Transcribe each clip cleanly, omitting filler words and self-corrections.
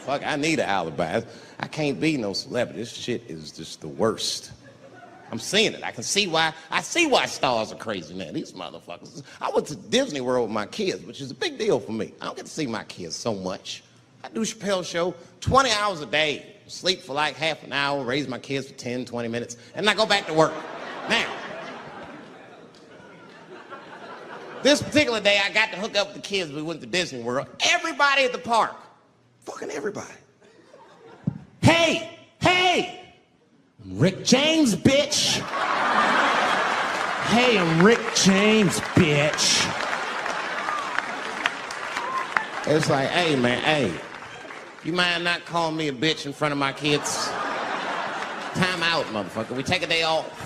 fuck, I need an alibi. I can't be no celebrity. This shit is just the worst. I'm seeing it. I see why stars are crazy now. These motherfuckers. I went to Disney World with my kids, which is a big deal for me. I don't get to see my kids so much. I do Chappelle show 20 hours a day, sleep for like half an hour, raise my kids for 10, 20 minutes, and I go back to work. Now, this particular day, I got to hook up with the kids. We went to Disney World. Everybody at the park, fucking everybody. Hey, I'm Rick James, bitch. Hey, I'm Rick James, bitch. It's like, hey, man, hey. You mind not calling me a bitch in front of my kids? Time out, motherfucker. We take a day off.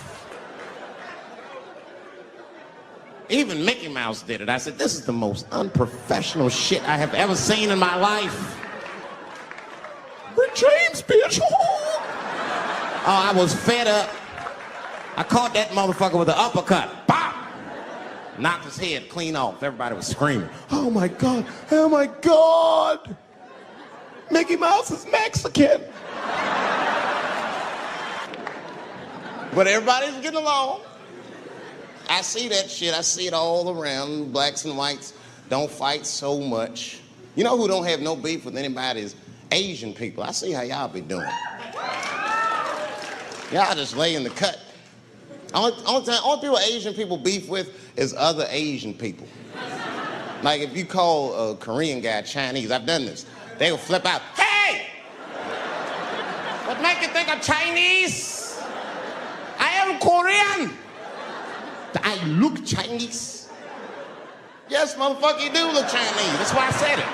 Even Mickey Mouse did it. I said, this is the most unprofessional shit I have ever seen in my life. Rick James, bitch. Oh, I was fed up. I caught that motherfucker with an uppercut. Bop! Knocked his head clean off. Everybody was screaming. Oh my God, oh my God. Mickey Mouse is Mexican. But everybody's getting along. I see that shit. I see it all around. Blacks and whites don't fight so much. You know who don't have no beef with anybody is Asian people. I see how y'all be doing. Y'all just lay in the cut. Only people Asian people beef with is other Asian people. Like if you call a Korean guy Chinese, I've done this. They will flip out. Hey! What make you think of Chinese? I am Korean. I look Chinese. Yes, motherfucker, you do look Chinese. That's why I said it.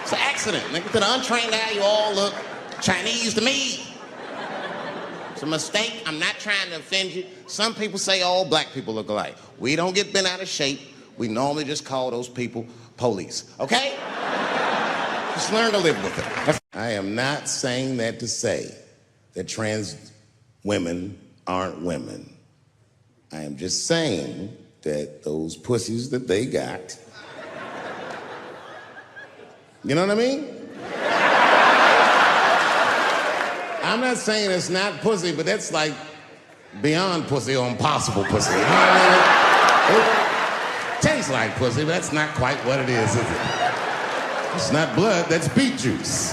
It's an accident. Nigga, to the untrained eye, you all look Chinese to me. It's a mistake. I'm not trying to offend you. Some people say all black people look alike. We don't get bent out of shape. We normally just call those people police, okay? Just learn to live with it. I am not saying that to say that trans women aren't women. I am just saying that those pussies that they got, you know what I mean? I'm not saying it's not pussy, but that's like beyond pussy or impossible pussy. You know what I mean? It tastes like pussy, but that's not quite what it is it? It's not blood, that's beet juice.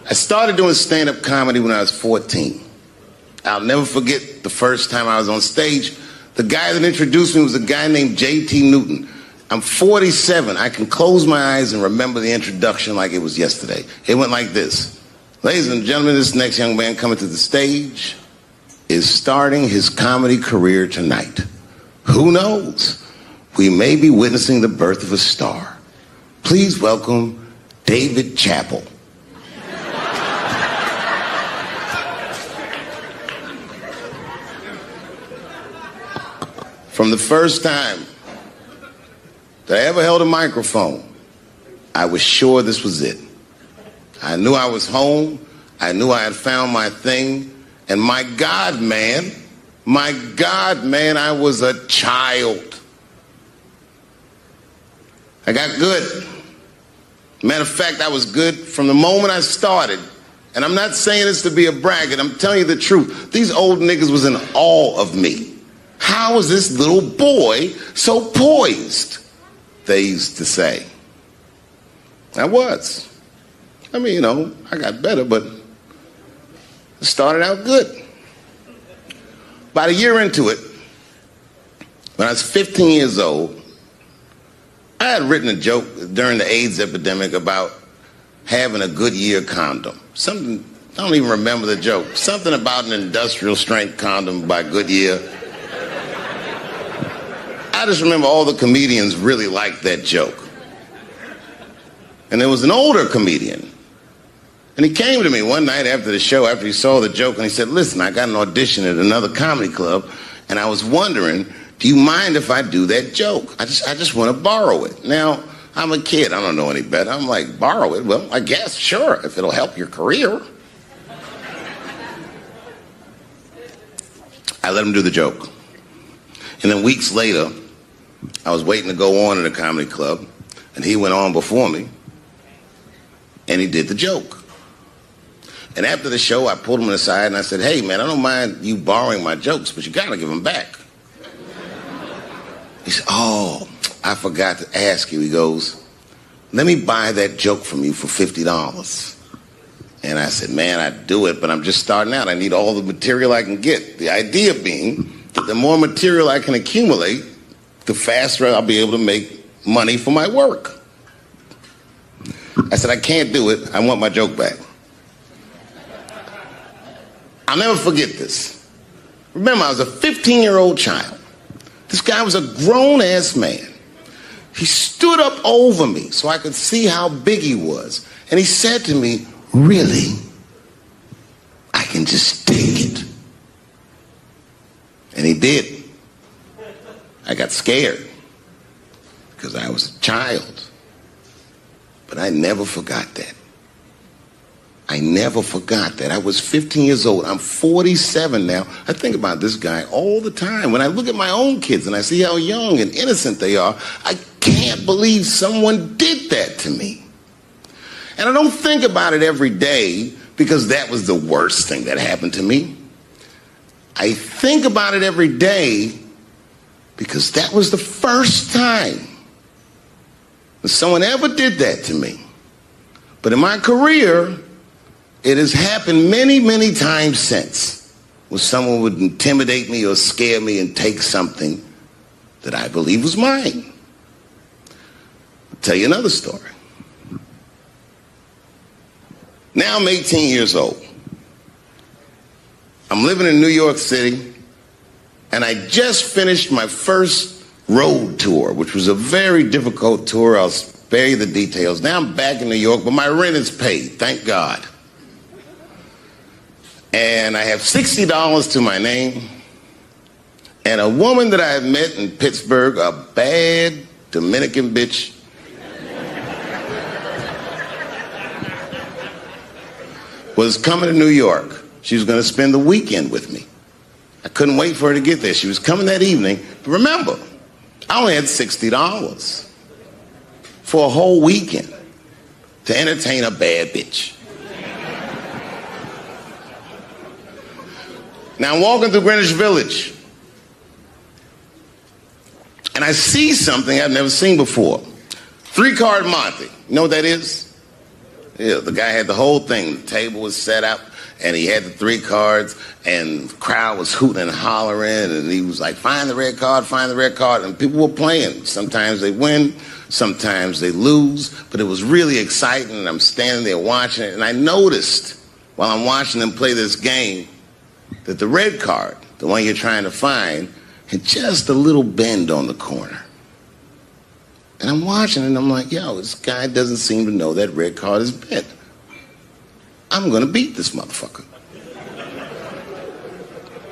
I started doing stand-up comedy when I was 14. I'll never forget the first time I was on stage. The guy that introduced me was a guy named J.T. Newton. I'm 47. I can close my eyes and remember the introduction like it was yesterday. It went like this. Ladies and gentlemen, this next young man coming to the stage is starting his comedy career tonight. Who knows? We may be witnessing the birth of a star. Please welcome Dave Chappelle. From the first time that I ever held a microphone, I was sure this was it. I knew I was home. I knew I had found my thing. And my God, man, I was a child. I got good. Matter of fact, I was good from the moment I started. And I'm not saying this to be a braggart. I'm telling you the truth. These old niggas was in awe of me. How is this little boy so poised? They used to say. I was. I mean, you know, I got better, but it started out good. About a year into it, when I was 15 years old, I had written a joke during the AIDS epidemic about having a Goodyear condom. Something, I don't even remember the joke. Something about an industrial strength condom by Goodyear. I just remember all the comedians really liked that joke. And there was an older comedian. And he came to me one night after the show, after he saw the joke, and he said, listen, I got an audition at another comedy club, and I was wondering, do you mind if I do that joke? I just want to borrow it. Now, I'm a kid. I don't know any better. I'm like, borrow it? Well, I guess, sure, if it'll help your career. I let him do the joke. And then weeks later, I was waiting to go on at a comedy club, and he went on before me, and he did the joke. And after the show, I pulled him aside and I said, hey, man, I don't mind you borrowing my jokes, but you gotta give them back. He said, oh, I forgot to ask you. He goes, let me buy that joke from you for $50. And I said, man, I'd do it, but I'm just starting out. I need all the material I can get. The idea being that the more material I can accumulate, the faster I'll be able to make money for my work. I said, I can't do it. I want my joke back. I'll never forget this. Remember, I was a 15-year-old child. This guy was a grown-ass man. He stood up over me so I could see how big he was. And he said to me, really? I can just take it. And he did. I got scared because I was a child. But I never forgot that. I never forgot that. I was 15 years old. I'm 47 now. I think about this guy all the time. When I look at my own kids and I see how young and innocent they are, I can't believe someone did that to me. And I don't think about it every day because that was the worst thing that happened to me. I think about it every day because that was the first time that someone ever did that to me. But in my career, it has happened many, many times since, where someone would intimidate me or scare me and take something that I believe was mine. I'll tell you another story. Now I'm 18 years old. I'm living in New York City, and I just finished my first road tour, which was a very difficult tour. I'll spare you the details. Now I'm back in New York, but my rent is paid, thank God. And I have $60 to my name, and a woman that I had met in Pittsburgh, a bad Dominican bitch, was coming to New York. She was going to spend the weekend with me. I couldn't wait for her to get there. She was coming that evening. But remember, I only had $60 for a whole weekend to entertain a bad bitch. Now I'm walking through Greenwich Village, and I see something I've never seen before. 3-card Monte. You know what that is? Yeah, the guy had the whole thing. The table was set up, and he had the 3 cards, and the crowd was hooting and hollering, and he was like, find the red card, find the red card, and people were playing. Sometimes they win, sometimes they lose, but it was really exciting, and I'm standing there watching it, and I noticed while I'm watching them play this game that the red card, the one you're trying to find, had just a little bend on the corner. And I'm watching it, and I'm like, yo, this guy doesn't seem to know that red card is bent. I'm gonna beat this motherfucker.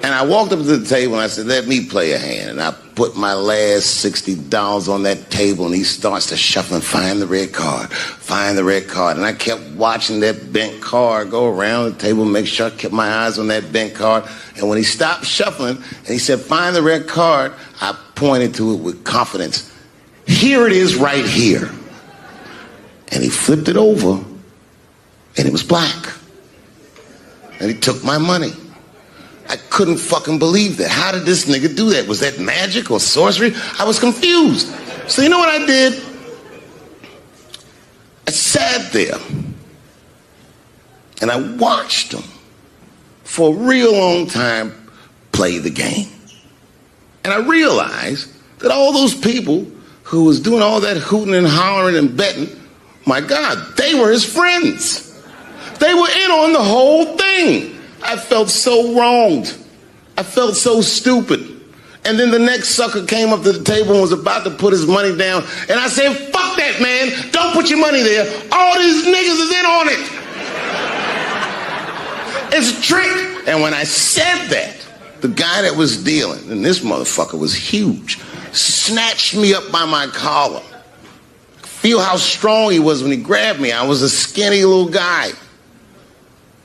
And I walked up to the table and I said, let me play a hand. And I put my last $60 on that table, and he starts to shuffle and find the red card, find the red card. And I kept watching that bent card go around the table, make sure I kept my eyes on that bent card. And when he stopped shuffling and he said, find the red card, I pointed to it with confidence. Here it is right here. And he flipped it over, and it was black. And he took my money. I couldn't fucking believe that. How did this nigga do that? Was that magic or sorcery? I was confused. So you know what I did? I sat there and I watched him for a real long time play the game. And I realized that all those people who was doing all that hooting and hollering and betting, my God, they were his friends. They were in on the whole thing. I felt so wronged. I felt so stupid. And then the next sucker came up to the table and was about to put his money down. And I said, fuck that, man. Don't put your money there. All these niggas is in on it. It's a trick. And when I said that, the guy that was dealing, and this motherfucker was huge, snatched me up by my collar. Feel how strong he was when he grabbed me. I was a skinny little guy.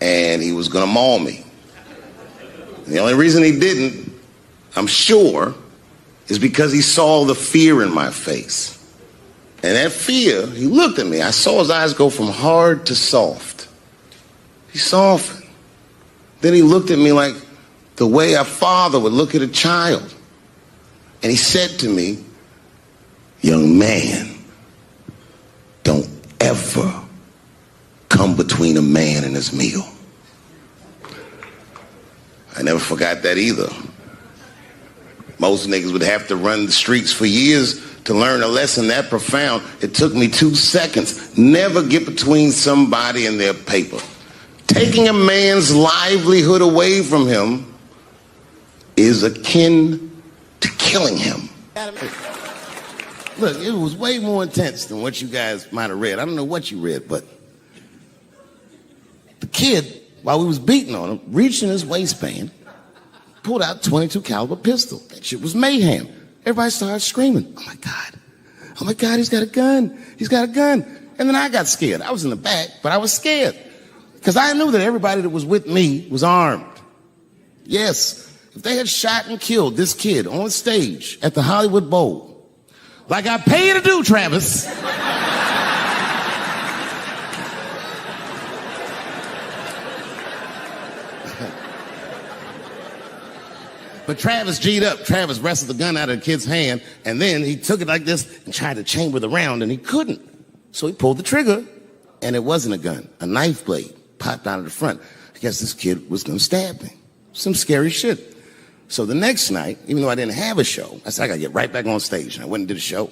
And he was gonna maul me. And the only reason he didn't, I'm sure, is because he saw the fear in my face. And that fear, he looked at me. I saw his eyes go from hard to soft. He softened. Then he looked at me like the way a father would look at a child. And he said to me, young man, don't ever come between a man and his meal. I never forgot that either. Most niggas would have to run the streets for years to learn a lesson that profound. It took me 2 seconds. Never get between somebody and their paper. Taking a man's livelihood away from him is akin to killing him. Look, it was way more intense than what you guys might have read. I don't know what you read, but the kid, while we was beating on him, reached in his waistband, pulled out a .22 caliber pistol. That shit was mayhem. Everybody started screaming, oh my God, he's got a gun. He's got a gun. And then I got scared. I was in the back, but I was scared. Because I knew that everybody that was with me was armed. Yes, if they had shot and killed this kid on stage at the Hollywood Bowl, like I pay you to do, Travis. But Travis G'd up. Travis wrestled the gun out of the kid's hand, and then he took it like this and tried to chamber the round, and he couldn't. So he pulled the trigger, and it wasn't a gun. A knife blade popped out of the front. I guess this kid was gonna stab me. Some scary shit. So the next night, even though I didn't have a show, I said, I gotta get right back on stage. And I went and did a show.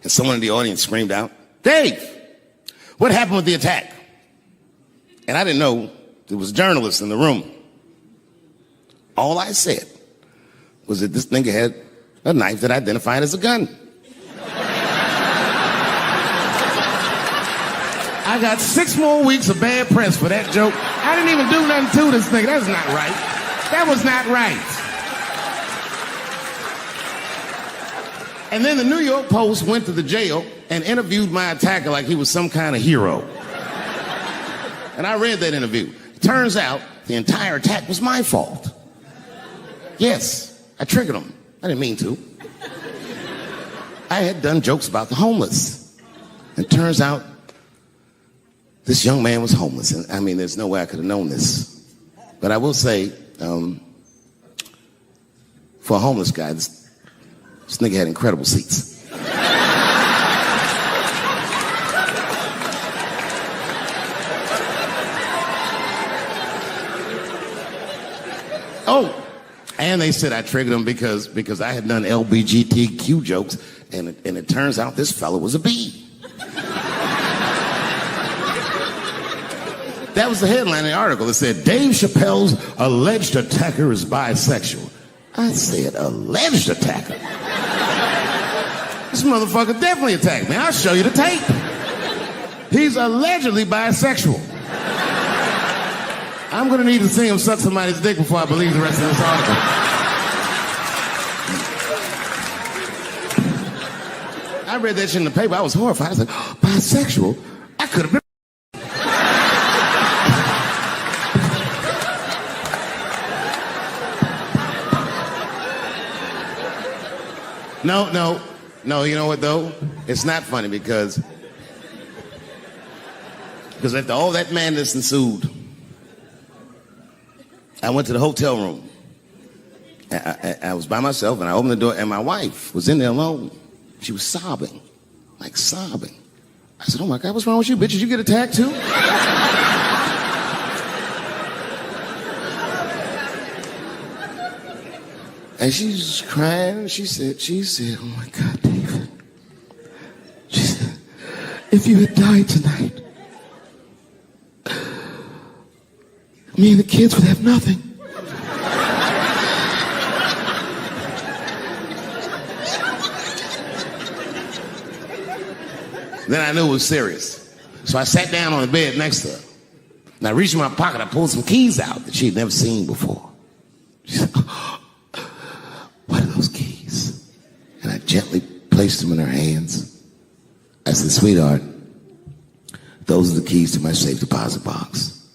And someone in the audience screamed out, Dave, what happened with the attack? And I didn't know there was journalists in the room. All I said was that this nigga had a knife that identified as a gun. I got 6 more weeks of bad press for that joke. I didn't even do nothing to this nigga. That's not right. That was not right. And then the New York Post went to the jail and interviewed my attacker like he was some kind of hero. And I read that interview. It turns out the entire attack was my fault. Yes, I triggered him. I didn't mean to. I had done jokes about the homeless. It turns out this young man was homeless. And I mean, there's no way I could have known this. But I will say, for a homeless guy, this nigga had incredible seats. Oh, and they said I triggered him because I had done LBGTQ jokes, and it turns out this fellow was a bee. That was the headline in the article. It said, Dave Chappelle's alleged attacker is bisexual. I said, alleged attacker? This motherfucker definitely attacked me. I'll show you the tape. He's allegedly bisexual. I'm gonna need to see him suck somebody's dick before I believe the rest of this article. I read that shit in the paper. I was horrified. I said, oh, bisexual? I could have been. No, you know what though? It's not funny because after all that madness ensued, I went to the hotel room. I was by myself and I opened the door and my wife was in there alone. She was sobbing, like sobbing. I said, oh my God, what's wrong with you, bitch? Did you get attacked too? And she's crying, and she said, oh my God, David. She said, if you had died tonight, me and the kids would have nothing. Then I knew it was serious. So I sat down on the bed next to her. And I reached in my pocket, I pulled some keys out that she had never seen before. She said, what are those keys? And I gently placed them in her hands. I said, sweetheart, those are the keys to my safe deposit box.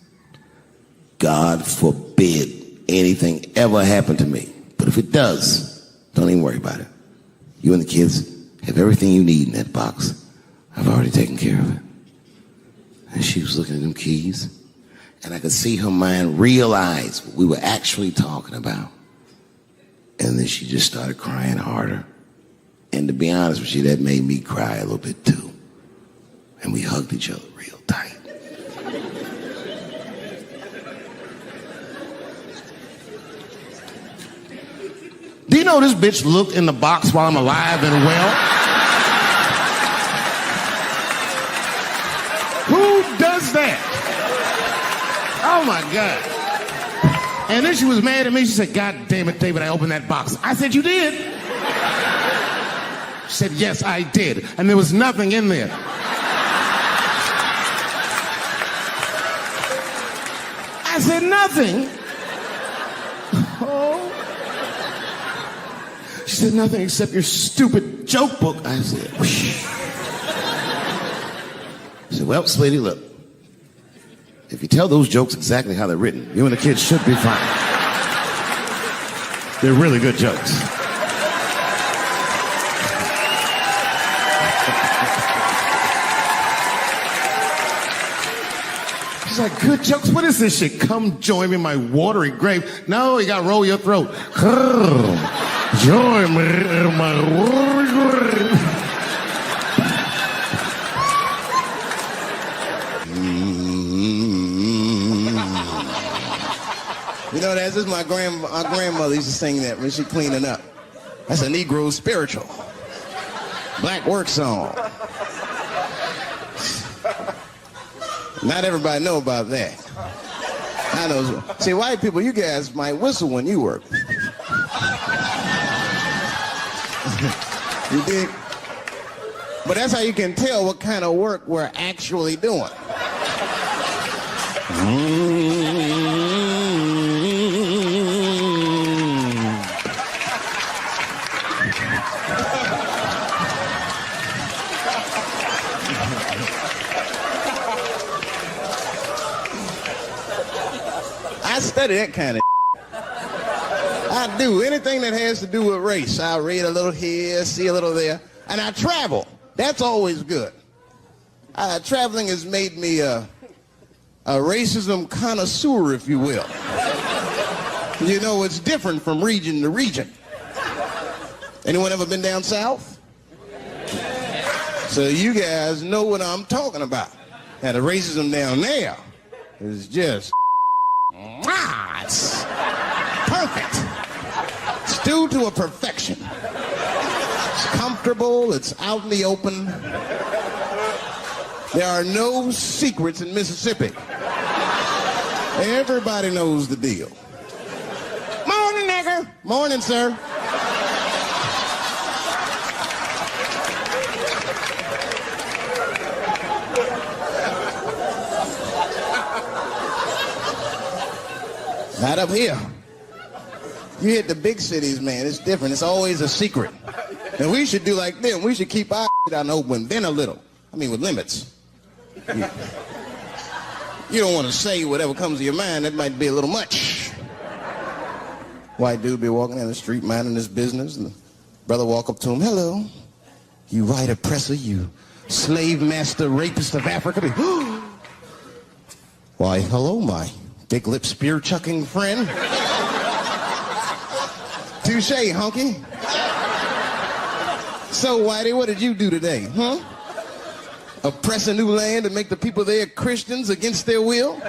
God forbid anything ever happened to me. But if it does, don't even worry about it. You and the kids have everything you need in that box. I've already taken care of it. And she was looking at them keys, and I could see her mind realize what we were actually talking about. And then she just started crying harder. And to be honest with you, that made me cry a little bit too. And we hugged each other real tight. Do you know this bitch looked in the box while I'm alive and well? Who does that? Oh my God. And then she was mad at me. She said, God damn it, David, I opened that box. I said, you did? She said, yes, I did. And there was nothing in there. I said, nothing? Oh. She said, nothing except your stupid joke book. I said, whoosh. She said, well, sweetie, look. If you tell those jokes exactly how they're written, you and the kids should be fine. They're really good jokes. She's like, good jokes? What is this shit? Come join me in my watery grave. No, you gotta roll your throat. Join me in my watery grave. You know, that's just my grandmother used to sing that when she cleaning up. That's a Negro spiritual. Black work song. Not everybody know about that. I know. See, white people, you guys might whistle when you work. You dig? But that's how you can tell what kind of work we're actually doing. I study that kind of I do. Anything that has to do with race. I read a little here, see a little there. And I travel. That's always good. Traveling has made me a racism connoisseur, if you will. You know, it's different from region to region. Anyone ever been down south? So you guys know what I'm talking about. Now, the racism down there is just... it's perfect. It's due to a perfection. It's comfortable. It's out in the open. There are no secrets in Mississippi. Everybody knows the deal. Morning, nigger. Morning, sir. Not up here. You hit the big cities, man. It's different. It's always a secret. And we should do like them. We should keep our out in the open, then a little. I mean, with limits. You don't want to say whatever comes to your mind. That might be a little much. White dude be walking down the street minding his business, and the brother walk up to him. Hello, you white oppressor, you slave master rapist of Africa. Why, hello, my big lip spear chucking friend. Touche, honky. So, Whitey, what did you do today, huh? Oppress a new land and make the people there Christians against their will?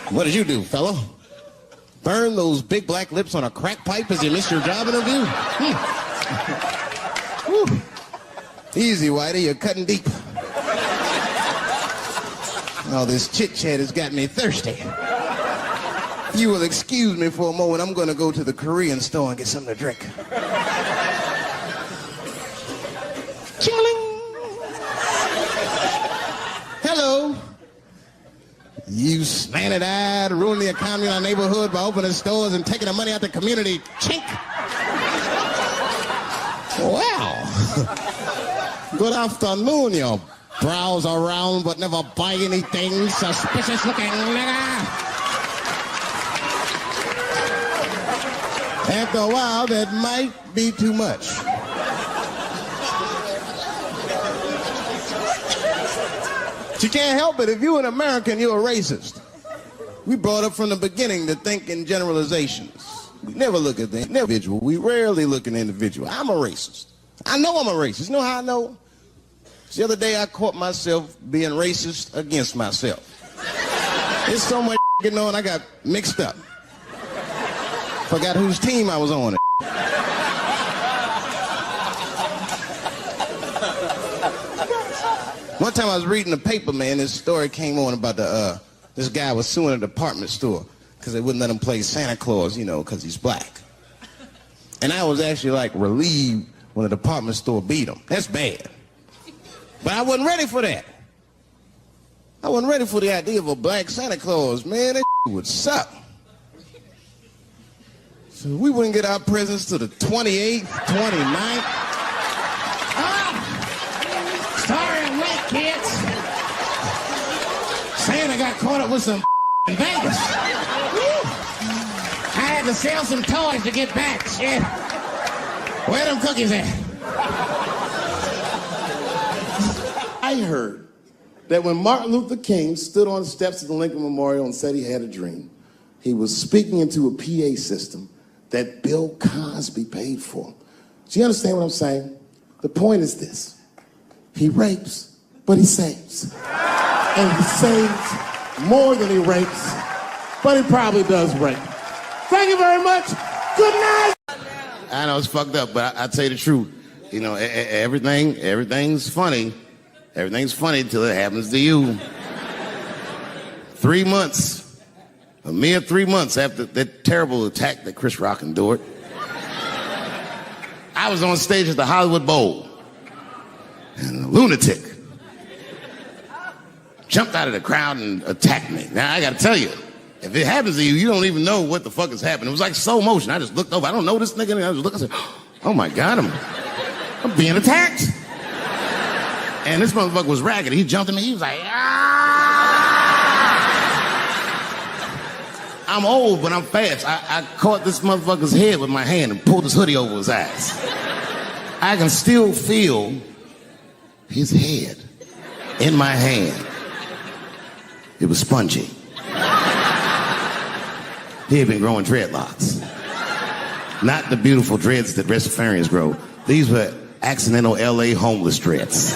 What did you do, fellow? Burn those big black lips on a crack pipe as you missed your job interview? Easy, Whitey, you're cutting deep. All this chit-chat has got me thirsty. If you will excuse me for a moment, I'm going to go to the Korean store and get something to drink. Chilling. Hello. You slanted-eyed, ruining the economy in our neighborhood by opening stores and taking the money out the community. Chink. Wow. Good afternoon, you Browse around but never buy anything. Suspicious looking nigga. After a while, that might be too much. But you can't help it. If you're an American, you're a racist. We brought up from the beginning to think in generalizations. We never look at the individual. We rarely look at the individual. I'm a racist. I know I'm a racist. You know how I know? The other day, I caught myself being racist against myself. There's so much going on, I got mixed up. Forgot whose team I was on. One time I was reading the paper, man, this story came on about this guy was suing a department store because they wouldn't let him play Santa Claus, you know, because he's black. And I was actually like relieved when the department store beat him. That's bad. But I wasn't ready for that. I wasn't ready for the idea of a black Santa Claus, man. That would suck. So we wouldn't get our presents to the 28th, 29th. Sorry I'm late, kids. Santa got caught up with some in Vegas. I had to sell some toys to get back, shit. Where them cookies at? I heard that when Martin Luther King stood on the steps of the Lincoln Memorial and said he had a dream, he was speaking into a PA system that Bill Cosby paid for. Do you understand what I'm saying? The point is this. He rapes, but he saves. And he saves more than he rapes, but he probably does rape. Thank you very much. Good night. I know it's fucked up, but I tell you the truth. You know, everything's funny. Everything's funny until it happens to you. 3 months. A mere 3 months after that terrible attack that Chris Rock endured, I was on stage at the Hollywood Bowl, and a lunatic jumped out of the crowd and attacked me. Now, I gotta tell you, if it happens to you, you don't even know what the fuck is happening. It was like slow motion. I just looked over. I don't know this nigga. And I just looked and said, oh my God, I'm being attacked. And this motherfucker was ragged. He jumped at me. He was like, ah! I'm old, but I'm fast. I caught this motherfucker's head with my hand and pulled his hoodie over his eyes. I can still feel his head in my hand. It was spongy. He had been growing dreadlocks. Not the beautiful dreads that Rastafarians grow. These were accidental LA homeless dreads.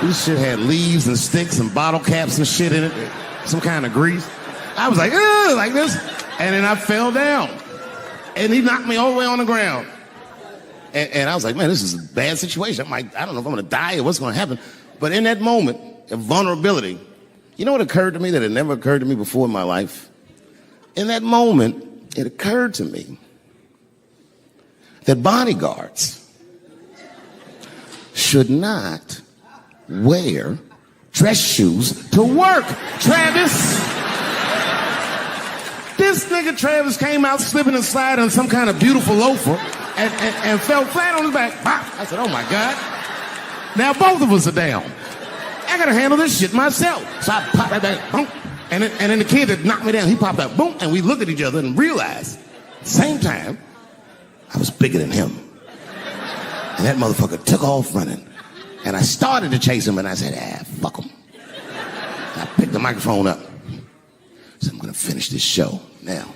This shit had leaves and sticks and bottle caps and shit in it. Some kind of grease. I was like, ugh, like this. And then I fell down. And he knocked me all the way on the ground. And I was like, man, this is a bad situation. I'm like, I don't know if I'm gonna die or what's gonna happen. But in that moment of vulnerability, you know what occurred to me that had never occurred to me before in my life? In that moment, it occurred to me that bodyguards should not wear dress shoes to work. Travis! This nigga Travis came out slipping and sliding on some kind of beautiful loafer and fell flat on his back. I said, oh my God. Now both of us are down. I gotta handle this shit myself. So I popped that back, boom. And then the kid that knocked me down, he popped out, boom, and we looked at each other and realized, at the same time, I was bigger than him. And that motherfucker took off running. And I started to chase him, and I said, fuck him. And I picked the microphone up. So I'm gonna finish this show now.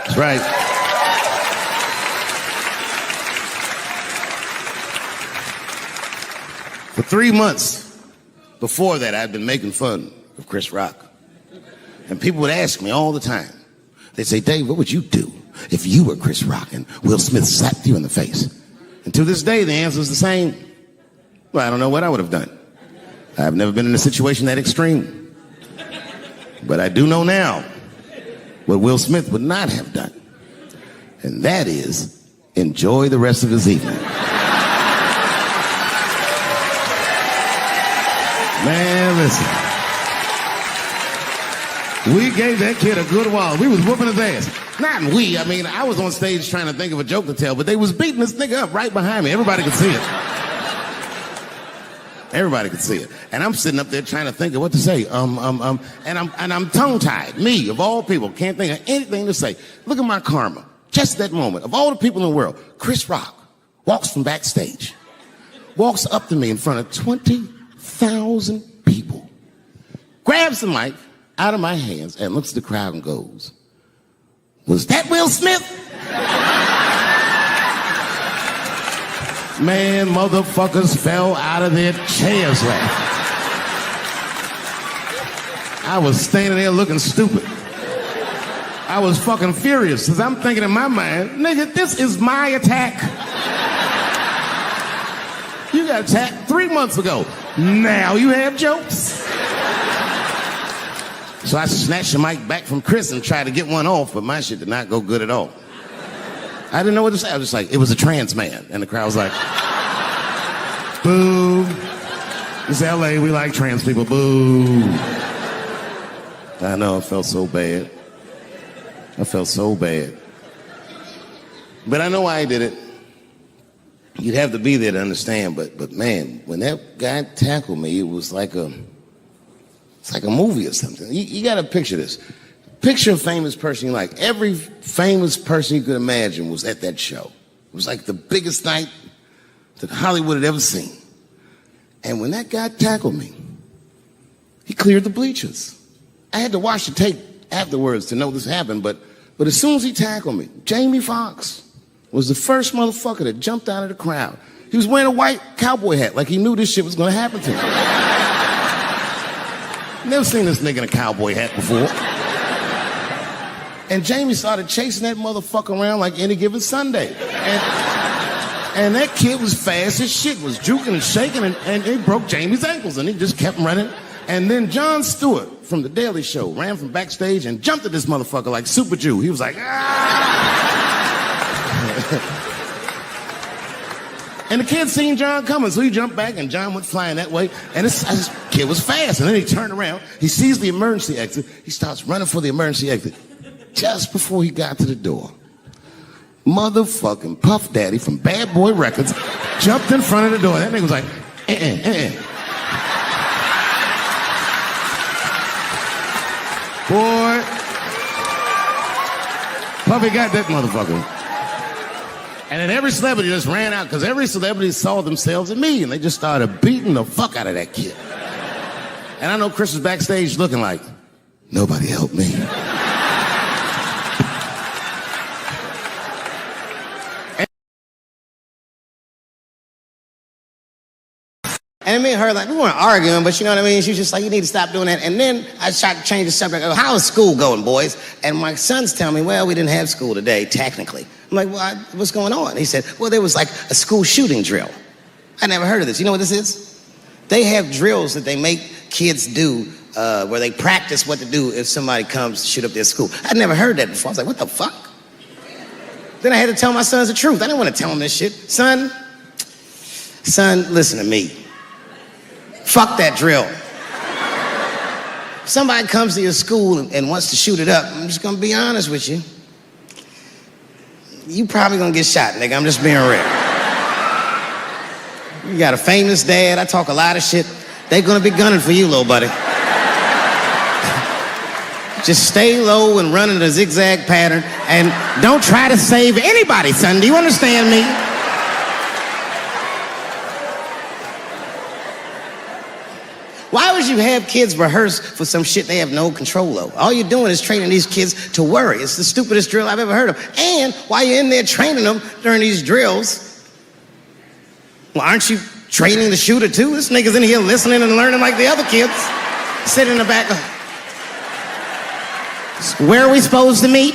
That's right. For 3 months before that, I'd been making fun of Chris Rock. And people would ask me all the time. They'd say, Dave, what would you do if you were Chris Rock and Will Smith slapped you in the face? And to this day, the answer is the same. Well, I don't know what I would have done. I've never been in a situation that extreme. But I do know now what Will Smith would not have done. And that is enjoy the rest of his evening. Man, listen. We gave that kid a good while. We was whooping his ass. Not we. I mean, I was on stage trying to think of a joke to tell, but they was beating this nigga up right behind me. Everybody could see it. Everybody could see it. And I'm sitting up there trying to think of what to say. And I'm tongue-tied. Me, of all people, can't think of anything to say. Look at my karma. Just that moment. Of all the people in the world, Chris Rock walks from backstage, walks up to me in front of 20,000 people, grabs the mic out of my hands and looks at the crowd and goes, "Was that Will Smith?" Man, motherfuckers fell out of their chairs laughing. I was standing there looking stupid. I was fucking furious because I'm thinking in my mind, nigga, this is my attack. You got attacked 3 months ago. Now you have jokes. So I snatched the mic back from Chris and tried to get one off, but my shit did not go good at all. I didn't know what to say. I was just like, it was a trans man. And the crowd was like, boo. It's LA, we like trans people, boo. I know, I felt so bad. I felt so bad. But I know why he did it. You'd have to be there to understand, but man, when that guy tackled me, it was like it's like a movie or something. You gotta picture this. Picture a famous person you like. Every famous person you could imagine was at that show. It was like the biggest night that Hollywood had ever seen. And when that guy tackled me, he cleared the bleachers. I had to watch the tape afterwards to know this happened, but as soon as he tackled me, Jamie Foxx was the first motherfucker that jumped out of the crowd. He was wearing a white cowboy hat like he knew this shit was gonna happen to him. Never seen this nigga in a cowboy hat before. And Jamie started chasing that motherfucker around like any given Sunday. And that kid was fast as shit, was juking and shaking, and he broke Jamie's ankles, and he just kept running. And then Jon Stewart from The Daily Show ran from backstage and jumped at this motherfucker like Super Jew. He was like, ah! And the kid seen Jon coming, so he jumped back, and Jon went flying that way. And this kid was fast, and then he turned around. He sees the emergency exit. He starts running for the emergency exit. Just before he got to the door, motherfucking Puff Daddy from Bad Boy Records jumped in front of the door. That nigga was like, Boy, Puffy got that motherfucker. And then every celebrity just ran out because every celebrity saw themselves in me, and they just started beating the fuck out of that kid. And I know Chris was backstage looking like, nobody helped me. And me and her, like, we weren't arguing, but you know what I mean? She was just like, you need to stop doing that. And then I tried to change the subject. I go, how is school going, boys? And my sons tell me, well, we didn't have school today, technically. I'm like, well, what's going on? He said, well, there was like a school shooting drill. I never heard of this. You know what this is? They have drills that they make kids do where they practice what to do if somebody comes to shoot up their school. I'd never heard that before. I was like, what the fuck? Then I had to tell my sons the truth. I didn't want to tell them this shit. Son, listen to me. Fuck that drill. If somebody comes to your school and wants to shoot it up, I'm just gonna be honest with you. You probably gonna get shot, nigga. I'm just being real. You got a famous dad. I talk a lot of shit. They're gonna be gunning for you, little buddy. Just stay low and run in a zigzag pattern and don't try to save anybody, son. Do you understand me? Why would you have kids rehearse for some shit they have no control over? All you're doing is training these kids to worry. It's the stupidest drill I've ever heard of. And while you're in there training them during these drills, well, aren't you training the shooter too? This nigga's in here listening and learning like the other kids. Sitting in the back. Where are we supposed to meet?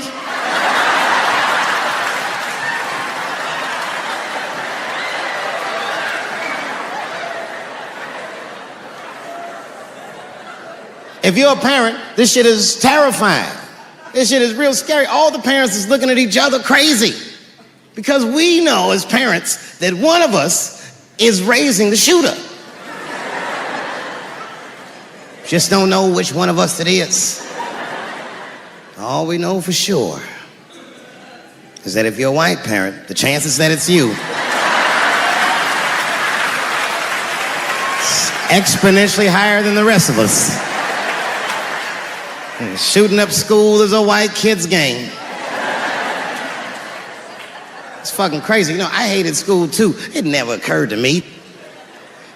If you're a parent, this shit is terrifying. This shit is real scary. All the parents is looking at each other crazy. Because we know as parents that one of us is raising the shooter. Just don't know which one of us it is. All we know for sure is that if you're a white parent, the chances that it's you exponentially higher than the rest of us. And shooting up school is a white kid's game. It's fucking crazy. You know, I hated school too. It never occurred to me.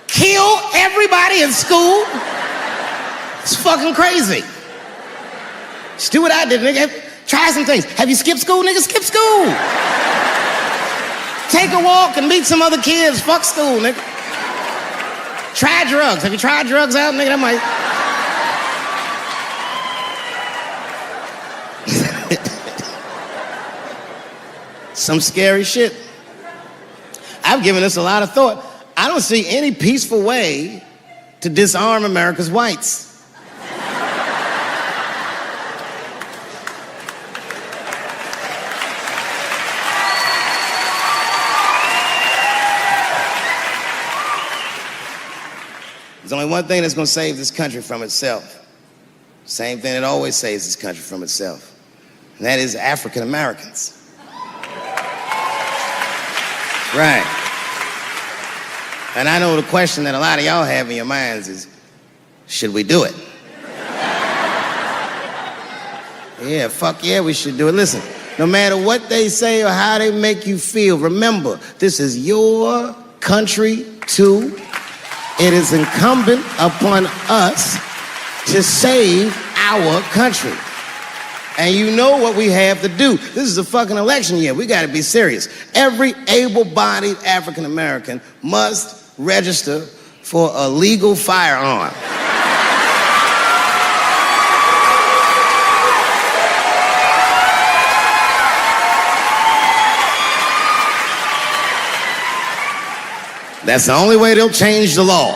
Kill everybody in school? It's fucking crazy. Just do what I did, nigga. Try some things. Have you skipped school, nigga? Skip school. Take a walk and meet some other kids. Fuck school, nigga. Try drugs. Have you tried drugs out, nigga? That might... Some scary shit. I've given this a lot of thought. I don't see any peaceful way to disarm America's whites. There's only one thing that's going to save this country from itself. Same thing that always saves this country from itself. And that is African Americans. Right. And I know the question that a lot of y'all have in your minds is, should we do it? Yeah, fuck yeah, we should do it. Listen, no matter what they say or how they make you feel, remember, this is your country too. It is incumbent upon us to save our country. And you know what we have to do. This is a fucking election year. We gotta be serious. Every able-bodied African American must register for a legal firearm. That's the only way they'll change the law.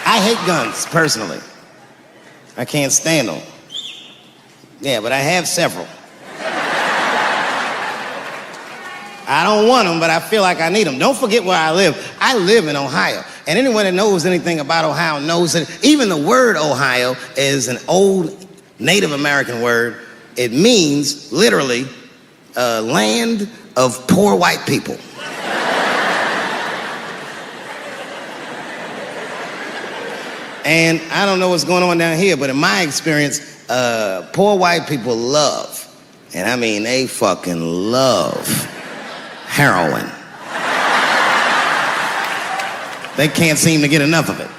I hate guns, personally. I can't stand them. Yeah, but I have several. I don't want them, but I feel like I need them. Don't forget where I live. I live in Ohio. And anyone that knows anything about Ohio knows that even the word Ohio is an old Native American word. It means, literally, land of poor white people. And I don't know what's going on down here, but in my experience, poor white people love, and I mean they fucking love, heroin. They can't seem to get enough of it.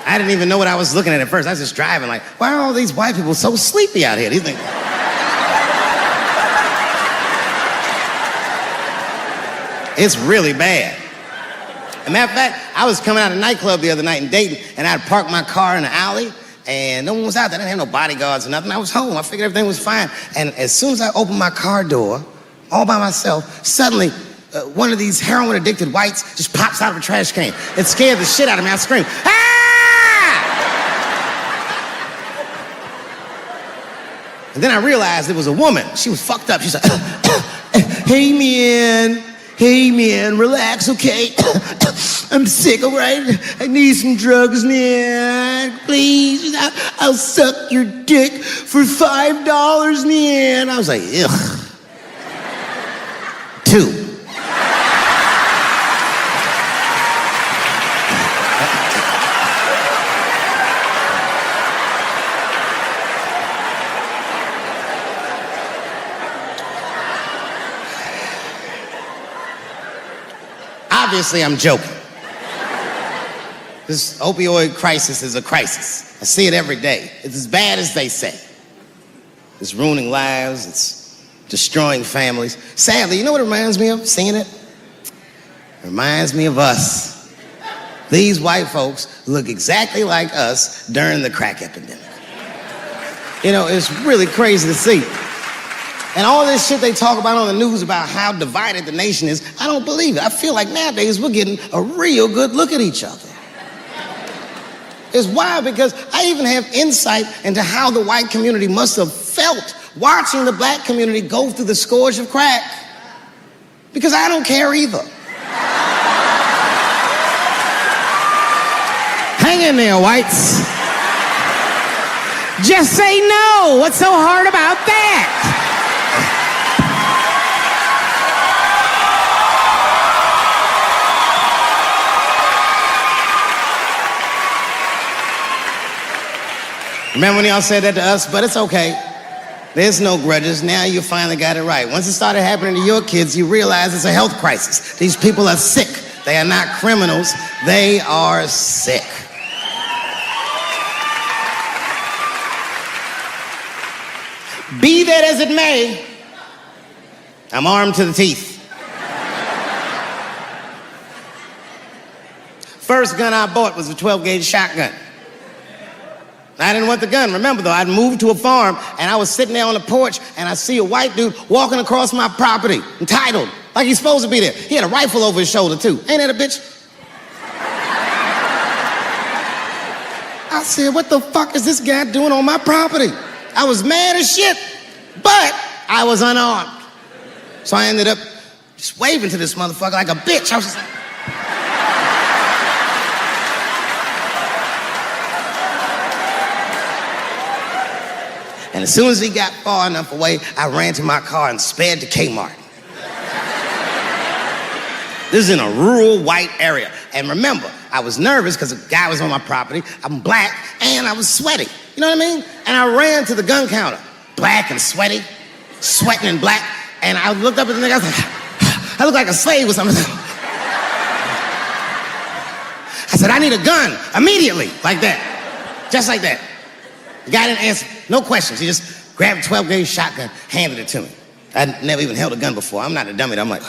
I didn't even know what I was looking at first. I was just driving like, why are all these white people so sleepy out here? Do you think? It's really bad. As a matter of fact, I was coming out of a nightclub the other night in Dayton, and I'd parked my car in the alley, and no one was out there. I didn't have no bodyguards or nothing. I was home. I figured everything was fine. And as soon as I opened my car door, all by myself, suddenly one of these heroin-addicted whites just pops out of a trash can. It scared the shit out of me. I screamed, ah! And then I realized it was a woman. She was fucked up. She's like, hey, man, relax, okay? I'm sick, all right? I need some drugs, man. Please, I'll suck your dick for $5, man. I was like, ugh. 2. Obviously, I'm joking. This opioid crisis is a crisis. I see it every day. It's as bad as they say. It's ruining lives. It's destroying families. Sadly, you know what it reminds me of, seeing it? It reminds me of us. These white folks look exactly like us during the crack epidemic. You know, it's really crazy to see. And all this shit they talk about on the news about how divided the nation is, I don't believe it. I feel like nowadays we're getting a real good look at each other. It's wild because I even have insight into how the white community must have felt watching the black community go through the scourge of crack. Because I don't care either. Hang in there, whites. Just say no. What's so hard about that? Remember when y'all said that to us? But it's okay. There's no grudges. Now you finally got it right. Once it started happening to your kids, you realize it's a health crisis. These people are sick. They are not criminals. They are sick. Be that as it may, I'm armed to the teeth. First gun I bought was a 12-gauge shotgun. I didn't want the gun. Remember, though, I'd moved to a farm, and I was sitting there on the porch, and I see a white dude walking across my property, entitled, like he's supposed to be there. He had a rifle over his shoulder, too. Ain't that a bitch? I said, what the fuck is this guy doing on my property? I was mad as shit, but I was unarmed. So I ended up just waving to this motherfucker like a bitch. I was just like... And as soon as he got far enough away, I ran to my car and sped to Kmart. This is in a rural white area. And remember, I was nervous because the guy was on my property. I'm black and I was sweaty. You know what I mean? And I ran to the gun counter, black and sweaty, sweating and black. And I looked up at the nigga, I was like, I look like a slave or something. I said, I need a gun immediately, like that, just like that. The guy didn't answer, no questions. He just grabbed a 12-gauge shotgun, handed it to me. I'd never even held a gun before. I'm not a dummy. I'm like,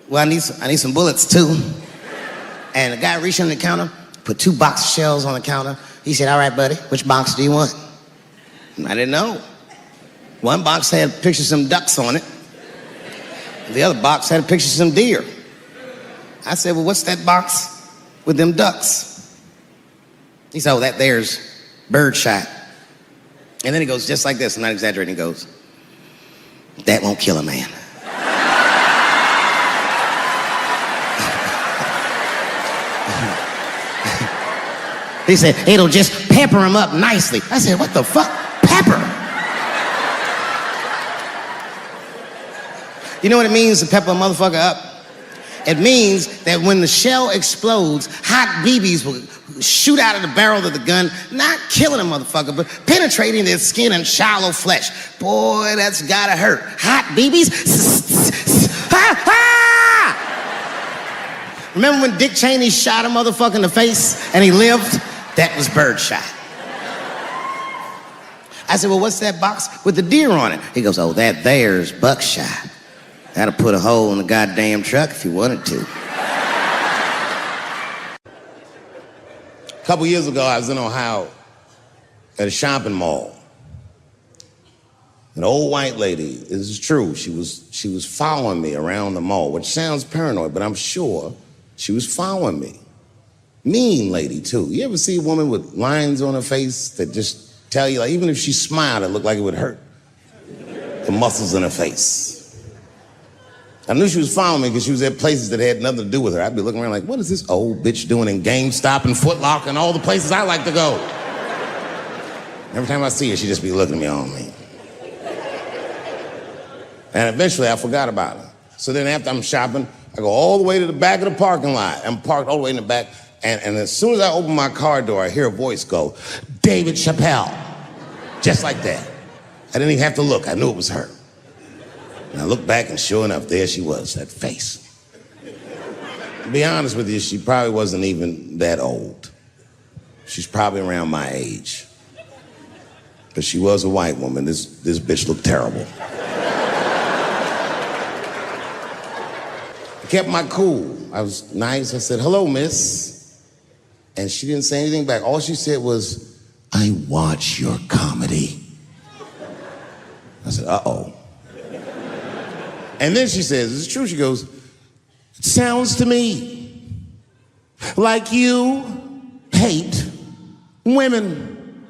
well, I need some bullets too. And the guy reached under the counter, put 2 box of shells on the counter. He said, all right, buddy, which box do you want? And I didn't know. One box had pictures of some ducks on it. The other box had a picture of some deer. I said, well, what's that box with them ducks? He said, oh, that there's birdshot. And then he goes just like this, I'm not exaggerating, he goes, that won't kill a man. He said, it'll just pepper him up nicely. I said, what the fuck? Pepper? You know what it means to pepper a motherfucker up? It means that when the shell explodes, hot BBs will shoot out of the barrel of the gun, not killing a motherfucker, but penetrating their skin and shallow flesh. Boy, that's gotta hurt. Hot BBs? Ha ha! Remember when Dick Cheney shot a motherfucker in the face and he lived? That was birdshot. I said, well, what's that box with the deer on it? He goes, oh, that there's buckshot. That'll put a hole in the goddamn truck if you wanted to. A couple years ago, I was in Ohio at a shopping mall. An old white lady, this is true, she was following me around the mall, which sounds paranoid, but I'm sure she was following me. Mean lady, too. You ever see a woman with lines on her face that just tell you, like, even if she smiled, it looked like it would hurt? The muscles in her face. I knew she was following me because she was at places that had nothing to do with her. I'd be looking around like, what is this old bitch doing in GameStop and Foot Locker and all the places I like to go? Every time I see her, she'd just be looking at me all mean. And eventually I forgot about her. So then after I'm shopping, I go all the way to the back of the parking lot. I'm parked all the way in the back. And as soon as I open my car door, I hear a voice go, Dave Chappelle. Just like that. I didn't even have to look. I knew it was her. And I looked back, and sure enough, there she was, that face. To be honest with you, she probably wasn't even that old. She's probably around my age. But she was a white woman. This bitch looked terrible. I kept my cool. I was nice. I said, hello, miss. And she didn't say anything back. All she said was, I watch your comedy. I said, uh-oh. And then she says, it's true, she goes, it sounds to me like you hate women.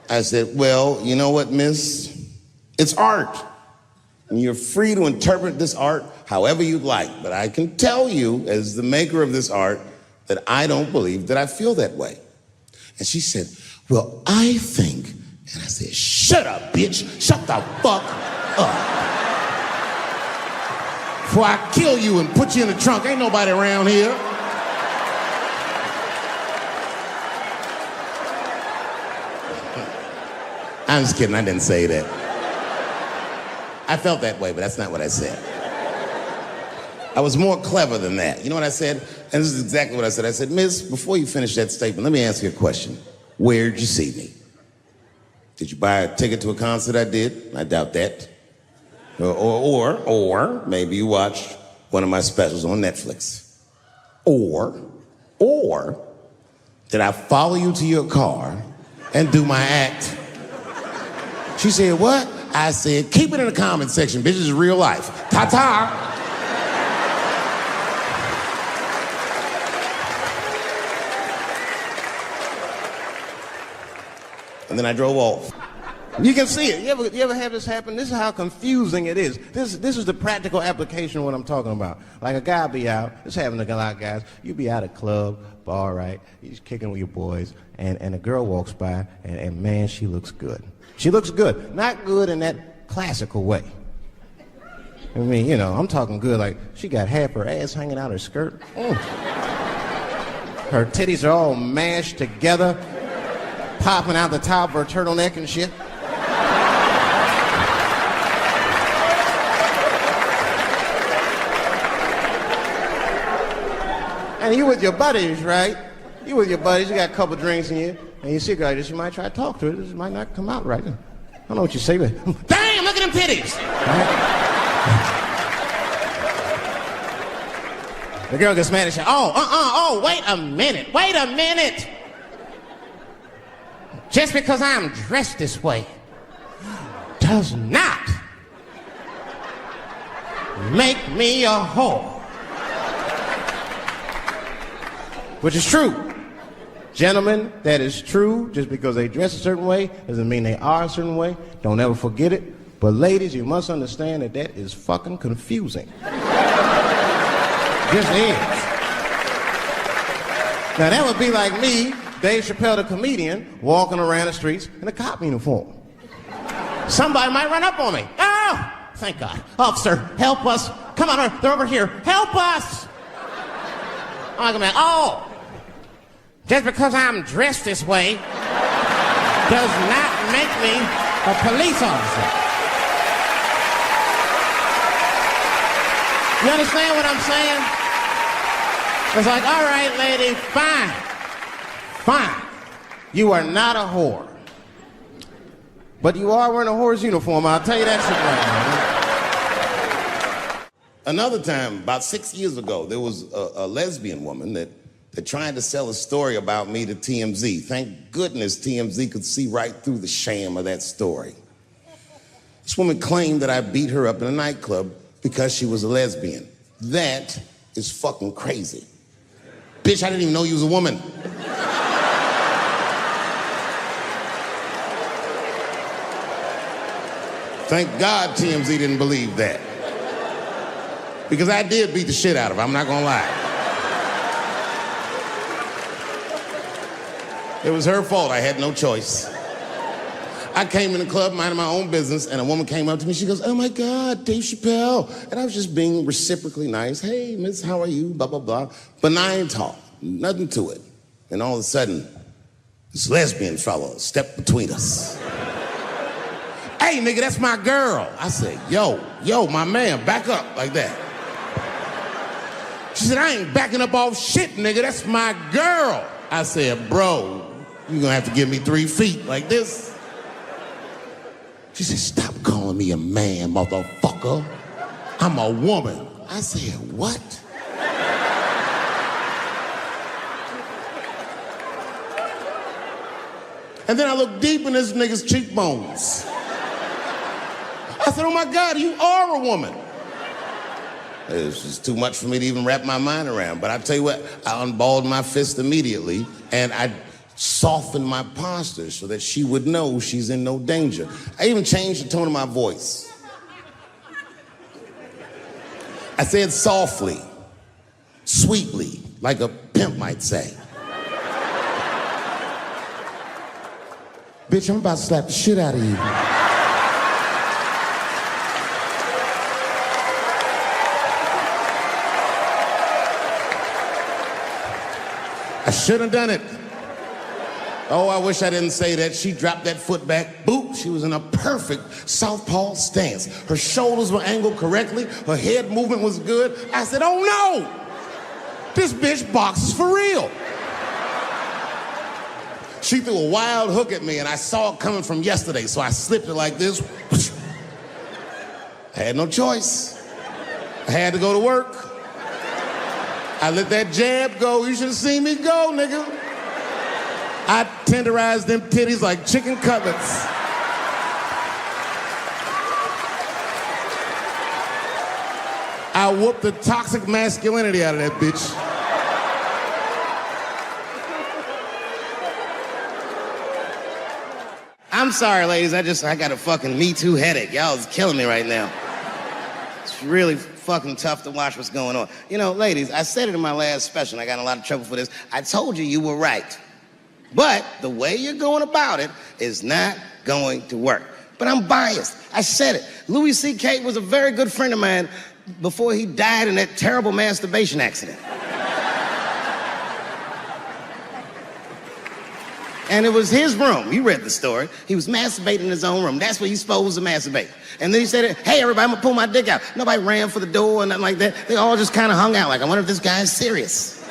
I said, well, you know what, miss? It's art. And you're free to interpret this art however you'd like. But I can tell you, as the maker of this art, that I don't believe that I feel that way. And she said, well, I think, and I said, shut up, bitch. Shut the fuck up. Before I kill you and put you in the trunk, ain't nobody around here. I'm just kidding, I didn't say that. I felt that way, but that's not what I said. I was more clever than that. You know what I said? And this is exactly what I said. I said, Miss, before you finish that statement, let me ask you a question. Where'd you see me? Did you buy a ticket to a concert I did? I doubt that. Or maybe you watched one of my specials on Netflix. Or did I follow you to your car and do my act? She said, what? I said, keep it in the comment section, bitch, this is real life. Ta-ta. And then I drove off. You can see it. You ever have this happen? This is how confusing it is. This is the practical application of what I'm talking about. Like a guy be out, it's happening to a lot of guys. You be out at a club, bar, right? You're just kicking with your boys, and a girl walks by, and man, she looks good. She looks good. Not good in that classical way. I mean, you know, I'm talking good like she got half her ass hanging out her skirt. Her titties are all mashed together, popping out the top of her turtleneck and shit. And you with your buddies, right? You with your buddies, you got a couple drinks in you, and you see a girl like this, you might try to talk to her. This might not come out right. I don't know what you say, but damn, look at them titties! Right? The girl gets mad and says, wait a minute. Just because I'm dressed this way does not make me a whore. Which is true. Gentlemen, that is true. Just because they dress a certain way doesn't mean they are a certain way. Don't ever forget it. But ladies, you must understand that that is fucking confusing. Just is. Now that would be like me, Dave Chappelle the comedian, walking around the streets in a cop uniform. Somebody might run up on me. Oh, thank God. Officer, help us. Come on, they're over here. Help us. I'm like, oh. Just because I'm dressed this way does not make me a police officer. You understand what I'm saying? It's like, all right, lady, fine. You are not a whore. But you are wearing a whore's uniform, I'll tell you that shit right now. Another time, about 6 years ago, there was a lesbian woman that tried to sell a story about me to TMZ. Thank goodness TMZ could see right through the sham of that story. This woman claimed that I beat her up in a nightclub because she was a lesbian. That is fucking crazy. Bitch, I didn't even know you was a woman. Thank God TMZ didn't believe that. Because I did beat the shit out of her, I'm not gonna lie. It was her fault, I had no choice. I came in the club minding my own business, and a woman came up to me, she goes, oh my God, Dave Chappelle. And I was just being reciprocally nice. Hey, miss, how are you, blah, blah, blah. Benign talk, nothing to it. And all of a sudden, this lesbian fellow stepped between us. Hey, nigga, that's my girl. I said, yo, my man, back up, like that. She said, I ain't backing up off shit, nigga, that's my girl. I said, bro, you're gonna have to give me 3 feet like this. She said, stop calling me a man, motherfucker. I'm a woman. I said, what? And then I looked deep in this nigga's cheekbones. I said, oh my God, you are a woman. It was just too much for me to even wrap my mind around. But I tell you what, I unballed my fist immediately, and I softened my posture so that she would know she's in no danger. I even changed the tone of my voice. I said softly, sweetly, like a pimp might say. Bitch, I'm about to slap the shit out of you. I should have done it. Oh, I wish I didn't say that. She dropped that foot back. Boop. She was in a perfect southpaw stance. Her shoulders were angled correctly. Her head movement was good. I said, oh no! This bitch boxes for real. She threw a wild hook at me and I saw it coming from yesterday, so I slipped it like this. I had no choice. I had to go to work. I let that jab go. You should have seen me go, nigga. I tenderized them titties like chicken cutlets. I whooped the toxic masculinity out of that bitch. I'm sorry, ladies. I got a fucking Me Too headache. Y'all is killing me right now. It's really fucking tough to watch what's going on. You know, ladies, I said it in my last special, and I got in a lot of trouble for this. I told you were right. But the way you're going about it is not going to work. But I'm biased. I said it. Louis C.K. was a very good friend of mine before he died in that terrible masturbation accident. And it was his room. You read the story. He was masturbating in his own room. That's where he's supposed to masturbate. And then he said, hey, everybody, I'm gonna pull my dick out. Nobody ran for the door or nothing like that. They all just kind of hung out like, I wonder if this guy's serious.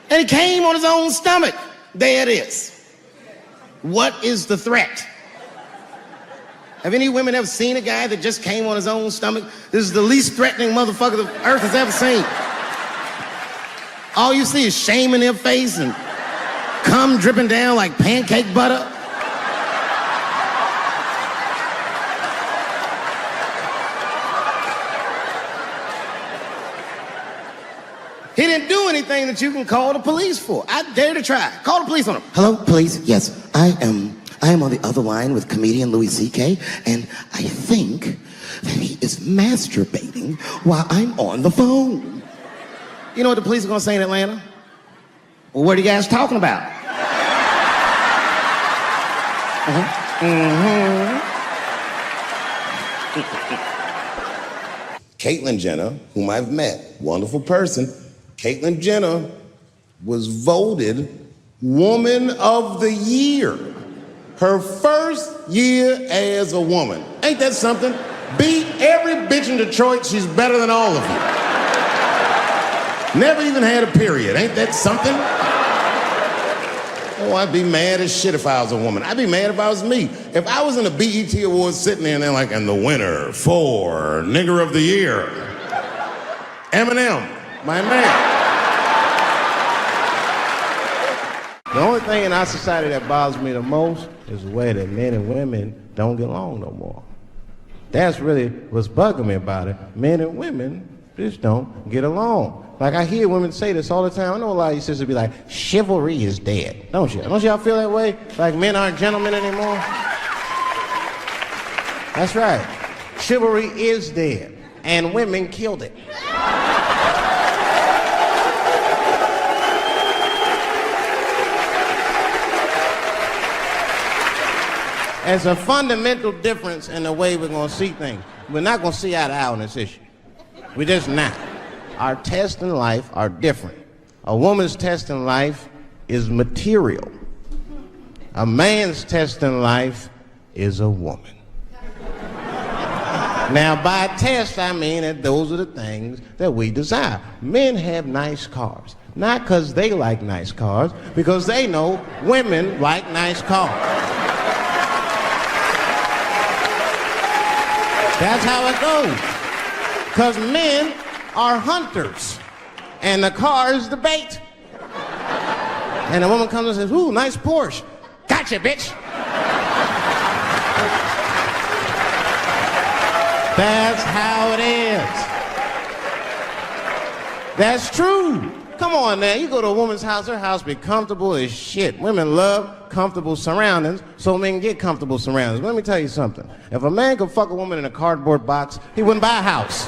And he came on his own stomach. There it is. What is the threat? Have any women ever seen a guy that just came on his own stomach? This is the least threatening motherfucker the earth has ever seen. All you see is shame in their face and cum dripping down like pancake butter. He didn't do anything that you can call the police for. I dare to try. Call the police on him. Hello, police. Yes, I am on the other line with comedian Louis C.K., and I think that he is masturbating while I'm on the phone. You know what the police are gonna say in Atlanta? Well, what are you guys talking about? Caitlyn Jenner, whom I've met, wonderful person. Caitlyn Jenner was voted Woman of the Year. Her first year as a woman. Ain't that something? Beat every bitch in Detroit, she's better than all of you. Never even had a period. Ain't that something? Oh, I'd be mad as shit if I was a woman. I'd be mad if I was me. If I was in a BET Awards sitting there and they're like, and the winner for Nigger of the Year, Eminem, my man. The only thing in our society that bothers me the most is the way that men and women don't get along no more. That's really what's bugging me about it. Men and women just don't get along. Like, I hear women say this all the time. I know a lot of you sisters be like, chivalry is dead. Don't you? Don't y'all feel that way? Like men aren't gentlemen anymore? That's right. Chivalry is dead. And women killed it. There's a fundamental difference in the way we're going to see things. We're not going to see eye to eye on this issue. We're just not. Our tests in life are different. A woman's test in life is material. A man's test in life is a woman. Now, by test, I mean that those are the things that we desire. Men have nice cars. Not because they like nice cars, because they know women like nice cars. That's how it goes. Because men are hunters, and the car is the bait. And a woman comes and says, ooh, nice Porsche. Gotcha, bitch. That's how it is. That's true. Come on now, you go to a woman's house, her house be comfortable as shit. Women love comfortable surroundings, so men get comfortable surroundings. Let me tell you something. If a man could fuck a woman in a cardboard box, he wouldn't buy a house.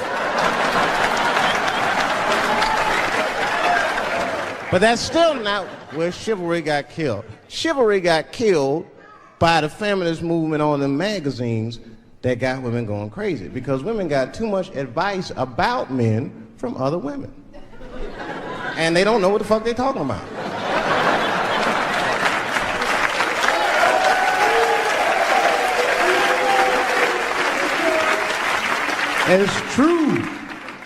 But that's still not where chivalry got killed. Chivalry got killed by the feminist movement on the magazines that got women going crazy, because women got too much advice about men from other women. And they don't know what the fuck they're talking about. And it's true.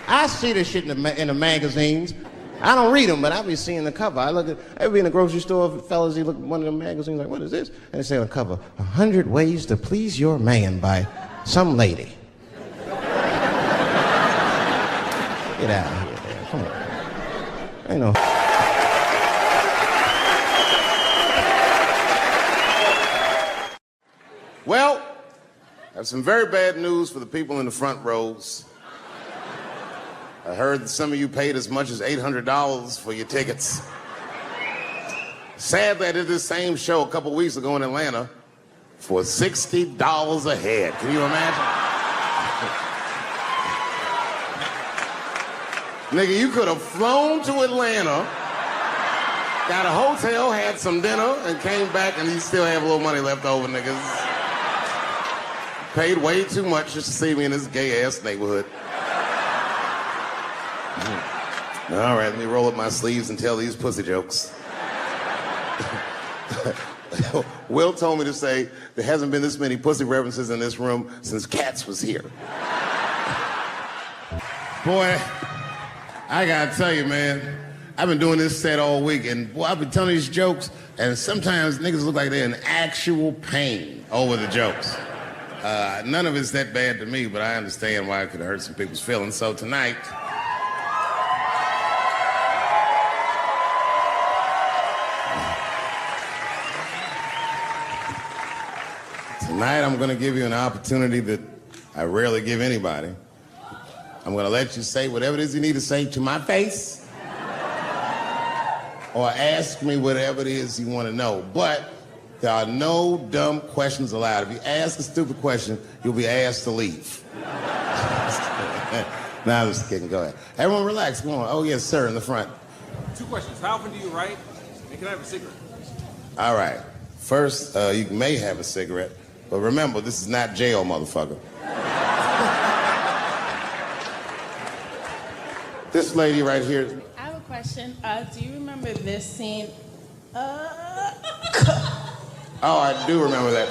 I see this shit in the magazines. I don't read them, but I be seeing the cover. I be in the grocery store, fellas, you look at one of the magazines, like, what is this? And they say on the cover, 100 Ways to Please Your Man by some lady. Get out of here, man. Come on. Ain't no... Well, I have some very bad news for the people in the front rows. I heard that some of you paid as much as $800 for your tickets. Sadly, I did this same show a couple weeks ago in Atlanta for $60 a head. Can you imagine? Nigga, you could have flown to Atlanta, got a hotel, had some dinner, and came back, and you still have a little money left over, niggas. Paid way too much just to see me in this gay-ass neighborhood. All right, let me roll up my sleeves and tell these pussy jokes. Will told me to say there hasn't been this many pussy references in this room since Cats was here. Boy, I gotta tell you, man, I've been doing this set all week, and boy, I've been telling these jokes, and sometimes niggas look like they're in actual pain over the jokes. None of it's that bad to me, but I understand why it could hurt some people's feelings. So tonight, I'm gonna give you an opportunity that I rarely give anybody. I'm gonna let you say whatever it is you need to say to my face, or ask me whatever it is you wanna know. But there are no dumb questions allowed. If you ask a stupid question, you'll be asked to leave. Nah, I'm just kidding. Go ahead. Everyone relax. Come on. Oh, yes, sir, in the front. 2 questions. How often do you write? And can I have a cigarette? All right. First, you may have a cigarette, but remember, this is not jail, motherfucker. This lady right here. I have a question. Do you remember this scene? Oh, I do remember that.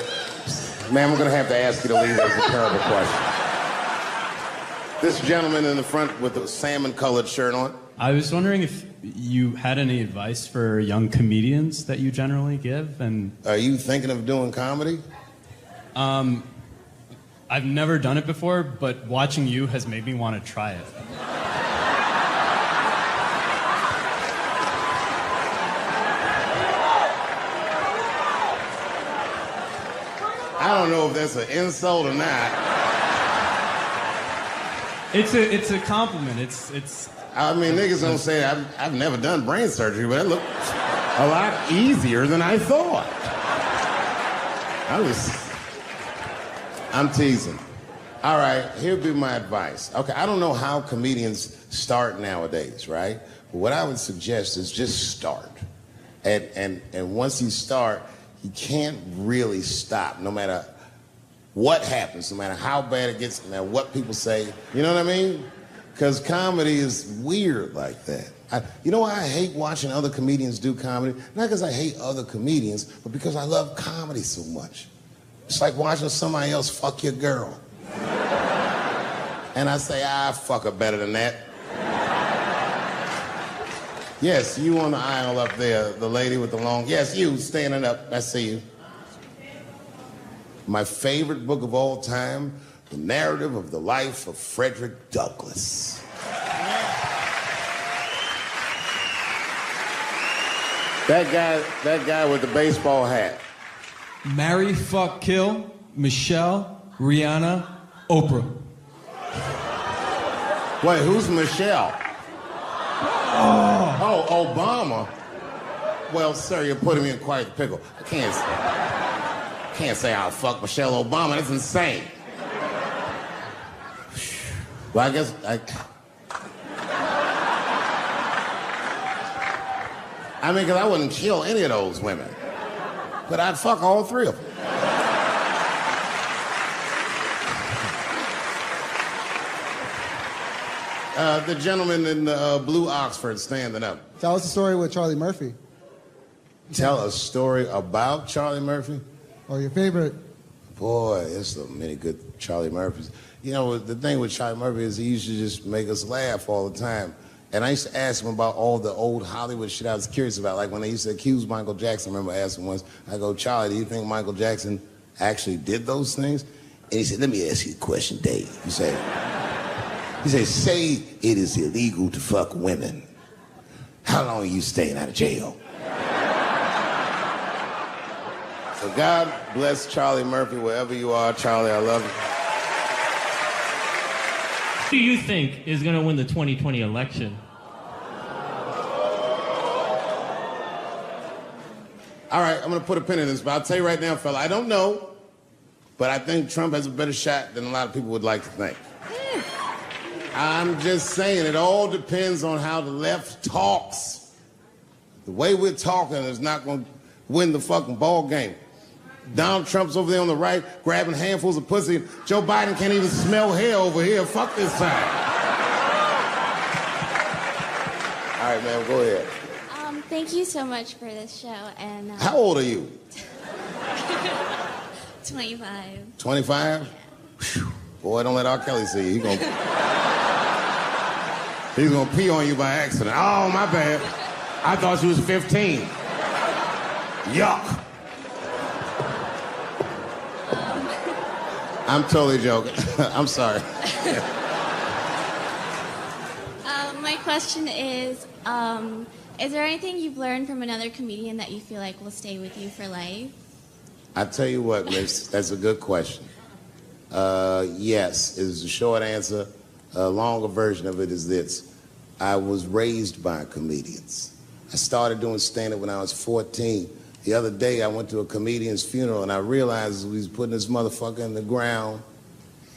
Ma'am, I'm gonna have to ask you to leave. That's a terrible question. This gentleman in the front with the salmon-colored shirt on. I was wondering if you had any advice for young comedians that you generally give, and... Are you thinking of doing comedy? I've never done it before, but watching you has made me want to try it. I don't know if that's an insult or not. It's a compliment. It's. I mean, niggas don't say I've never done brain surgery, but it looked a lot easier than I thought. I'm teasing. All right, here'll be my advice. Okay, I don't know how comedians start nowadays, right? But what I would suggest is just start. And once you start, you can't really stop, no matter what happens, no matter how bad it gets, no matter what people say. You know what I mean? Because comedy is weird like that. You know why I hate watching other comedians do comedy? Not because I hate other comedians, but because I love comedy so much. It's like watching somebody else fuck your girl. And I say, fuck her better than that. Yes, you on the aisle up there, the lady with the long... Yes, you, standing up. I see you. My favorite book of all time, The Narrative of the Life of Frederick Douglass. That guy with the baseball hat. Marry, fuck, kill, Michelle, Rihanna, Oprah. Wait, who's Michelle? Oh, Obama. Well, sir, you're putting me in quite a pickle. I can't say I'll fuck Michelle Obama. That's insane. Well, I guess I mean, because I wouldn't kill any of those women. But I'd fuck all three of them. The gentleman in the blue Oxford standing up. Tell us a story with Charlie Murphy. Tell a story about Charlie Murphy? Or your favorite. Boy, there's so many good Charlie Murphys. You know, the thing with Charlie Murphy is he used to just make us laugh all the time. And I used to ask him about all the old Hollywood shit I was curious about. Like when they used to accuse Michael Jackson, I remember asking once, I go, Charlie, do you think Michael Jackson actually did those things? And he said, let me ask you a question, Dave. He said, say it is illegal to fuck women. How long are you staying out of jail? So God bless Charlie Murphy, wherever you are. Charlie, I love you. Who do you think is going to win the 2020 election? All right, I'm going to put a pin in this, but I'll tell you right now, fella, I don't know, but I think Trump has a better shot than a lot of people would like to think. I'm just saying, it all depends on how the left talks. The way we're talking is not going to win the fucking ball game. Donald Trump's over there on the right, grabbing handfuls of pussy. Joe Biden can't even smell hair over here. Fuck this side. All right, man, go ahead. Thank you so much for this show. And how old are you? 25. 25? Yeah. Boy, don't let R. Kelly see you. He's gonna pee on you by accident. Oh, my bad. I thought she was 15. Yuck. I'm totally joking. I'm sorry. My question is there anything you've learned from another comedian that you feel like will stay with you for life? I tell you what, miss, that's a good question. Yes, is the short answer. A longer version of it is this. I was raised by comedians. I started doing stand-up when I was 14. The other day, I went to a comedian's funeral, and I realized as we was putting this motherfucker in the ground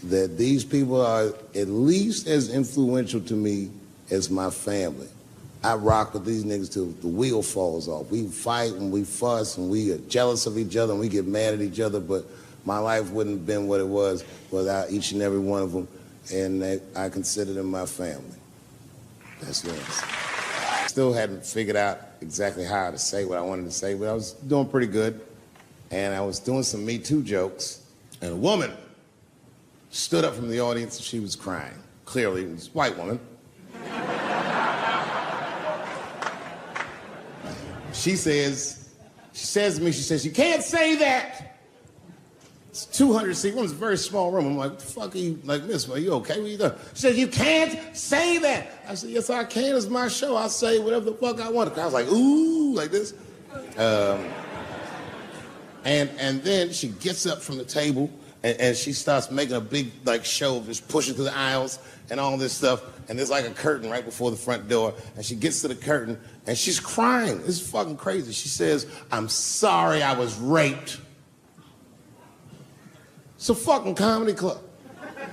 that these people are at least as influential to me as my family. I rock with these niggas till the wheel falls off. We fight and we fuss and we are jealous of each other and we get mad at each other, but my life wouldn't have been what it was without each and every one of them, and I consider them my family. That's the answer. Still hadn't figured out exactly how to say what I wanted to say, but I was doing pretty good. And I was doing some Me Too jokes, and a woman stood up from the audience and she was crying. Clearly, it was a white woman. She says to me, you can't say that. It's 200 seat room, it's a very small room. I'm like, what the fuck are you, like, miss, are you okay? What are you doing? She says, you can't say that. I said, yes, I can, it's my show. I'll say whatever the fuck I want. I was like, ooh, like this. And then she gets up from the table and she starts making a big, like, show, just pushing through the aisles and all this stuff. And there's like a curtain right before the front door. And she gets to the curtain and she's crying. It's fucking crazy. She says, I'm sorry I was raped. It's a fucking comedy club.